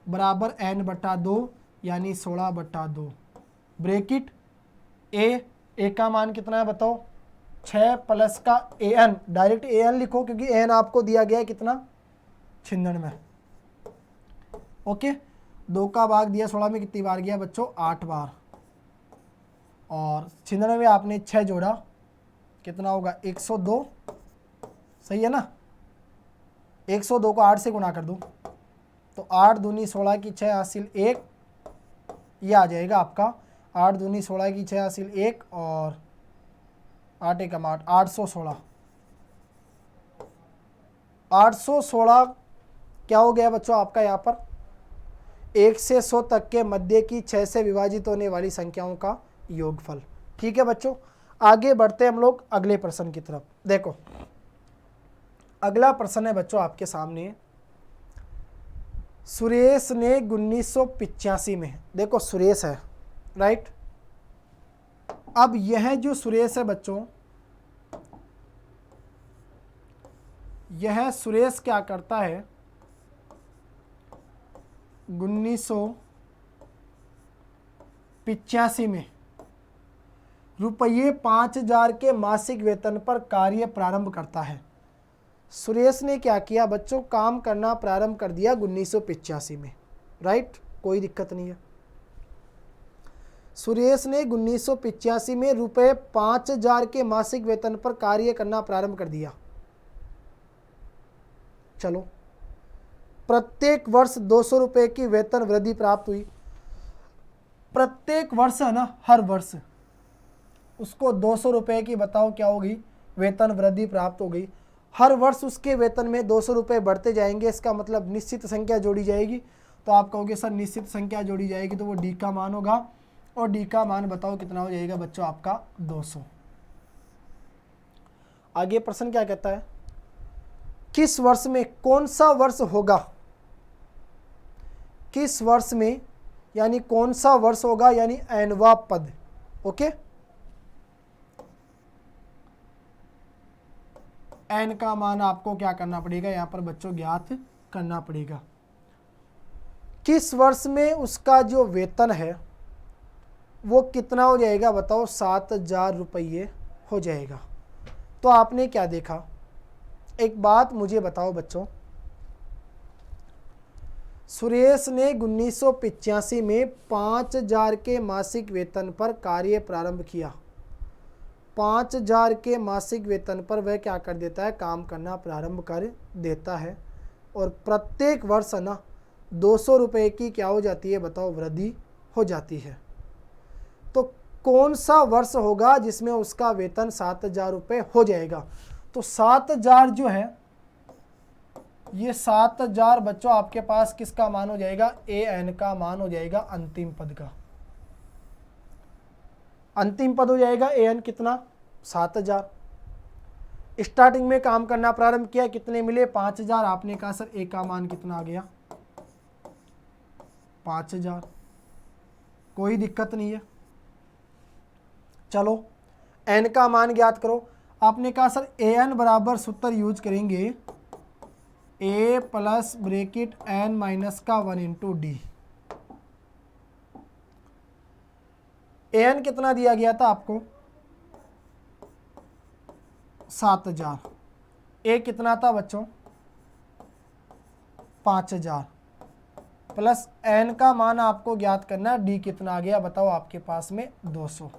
बराबर n बटा 2 यानी 16 बटा 2 ब्रेकेट a का मान कितना है बताओ 6 प्लस का an, डायरेक्ट an लिखो क्योंकि n आपको दिया गया है कितना 96। ओके, 2 का भाग दिया 16 में कितनी बार गया बच्चों 8 बार, और 96 में आपने 6 जोड़ा कितना होगा 102, सही है ना। 102 को 8 से गुणा कर दो तो 8 दूनी 16 की 6 हासिल 1, ये आ जाएगा आपका 8 दूनी 16 की 6 हासिल 1 और 8 एकम 8, 816। 816 क्या हो गया बच्चों आपका यहाँ पर 1 से 100 तक के मध्य की 6 से विभाजित होने वाली संख्याओं का योगफल। ठीक है बच्चों, आगे बढ़ते हम लोग अगले प्रश्न की तरफ। देखो अगला प्रश्न है बच्चों आपके सामने, सुरेश ने 1985 में, देखो सुरेश है राइट। अब यह जो सुरेश है बच्चों, यह सुरेश क्या करता है 1985 में रुपये 5000 के मासिक वेतन पर कार्य प्रारंभ करता है। सुरेश ने क्या किया बच्चों, काम करना प्रारंभ कर दिया 1985 में, राइट, कोई दिक्कत नहीं है। सुरेश ने 1985 में रुपये 5000 के मासिक वेतन पर कार्य करना प्रारंभ कर दिया। चलो, प्रत्येक वर्ष 200 रुपये की वेतन वृद्धि प्राप्त हुई। प्रत्येक वर्ष है ना, हर वर्ष उसको 200 रुपये की बताओ क्या होगी वेतन वृद्धि प्राप्त हो गई। हर वर्ष उसके वेतन में 200 रुपये बढ़ते जाएंगे, इसका मतलब निश्चित संख्या जोड़ी जाएगी। तो आप कहोगे सर निश्चित संख्या जोड़ी जाएगी तो वो डी का मान होगा, और डी का मान बताओ कितना हो जाएगा बच्चों आपका 200। आगे प्रश्न क्या कहता है, किस वर्ष में, कौन सा वर्ष होगा, किस वर्ष में यानी कौन सा वर्ष होगा, यानी एनवा पद। ओके, एन का मान आपको क्या करना पड़ेगा यहाँ पर बच्चों ज्ञात करना पड़ेगा। किस वर्ष में उसका जो वेतन है वो कितना हो जाएगा बताओ 7000 रुपये हो जाएगा। तो आपने क्या देखा, एक बात मुझे बताओ बच्चों, सुरेश ने 1985 में 5000 के मासिक वेतन पर कार्य प्रारंभ किया। 5000 के मासिक वेतन पर वह क्या कर देता है, काम करना प्रारंभ कर देता है, और प्रत्येक वर्ष ना 200 रुपये की क्या हो जाती है बताओ वृद्धि हो जाती है। तो कौन सा वर्ष होगा जिसमें उसका वेतन 7000 रुपये हो जाएगा। तो 7000 जो है ये 7000 बच्चों आपके पास किसका मान हो जाएगा, ए एन का मान हो जाएगा अंतिम पद का। अंतिम पद हो जाएगा ए एन कितना, 7000। स्टार्टिंग में काम करना प्रारंभ किया, कितने मिले, 5000। आपने कहा सर ए का मान कितना आ गया, 5000। कोई दिक्कत नहीं है। चलो एन का मान ज्ञात करो। आपने कहा सर ए एन बराबर सूत्र यूज करेंगे ए प्लस ब्रेकेट एन माइनस का 1 इंटू डी। ए एन कितना दिया गया था आपको, 7000। ए कितना था बच्चों, 5000 प्लस एन का मान आपको ज्ञात करना, डी कितना आ गया बताओ आपके पास में 200।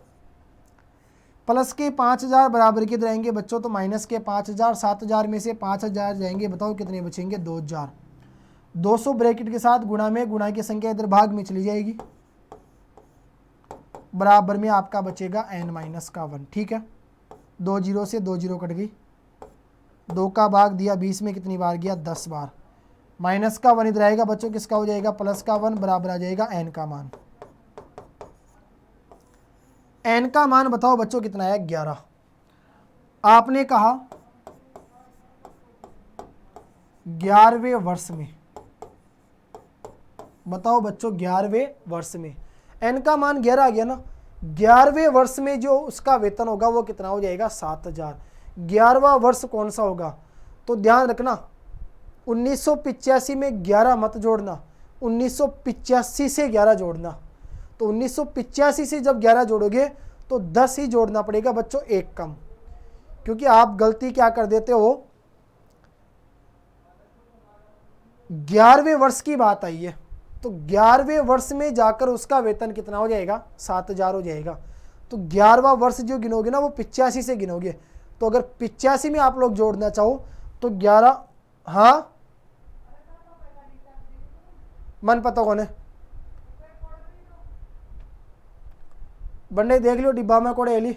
प्लस के 5000 बराबर कितने रहेंगे बच्चों, तो माइनस के 5000। 7000 में से 5000 जाएंगे, बताओ कितने बचेंगे, 2000। 200 ब्रैकेट के साथ गुणा में, गुणा की संख्या इधर भाग में चली जाएगी, बराबर में आपका बचेगा n माइनस का 1। ठीक है, 2 जीरो से 2 जीरो कट गई, 2 का भाग दिया 20 में कितनी बार गया, 10 बार। माइनस का 1 इधर आएगा बच्चों, किसका हो जाएगा, प्लस का 1, बराबर आ जाएगा n का मान। n का मान बताओ बच्चों कितना है, 11। आपने कहा 11वें वर्ष में, बताओ बच्चों 11वें वर्ष में n का मान 11 आ गया ना। 11वें वर्ष में जो उसका वेतन होगा वो कितना हो जाएगा, 7000। 11वां वर्ष कौन सा होगा, तो ध्यान रखना 1985 में 11 मत जोड़ना, 1985 से 11 जोड़ना। तो 1985 से जब 11 जोड़ोगे तो 10 ही जोड़ना पड़ेगा बच्चों, एक कम, क्योंकि आप गलती क्या कर देते हो, 11वें वर्ष की बात आई है तो 11वें वर्ष में जाकर उसका वेतन कितना हो जाएगा, 7000 हो जाएगा। तो 11वां वर्ष जो गिनोगे ना वो 85 से गिनोगे। तो अगर 85 में आप लोग जोड़ना चाहो तो 11, हाँ मन पता कौन है, बंडे देख लो डिब्बा में कोड़े एली।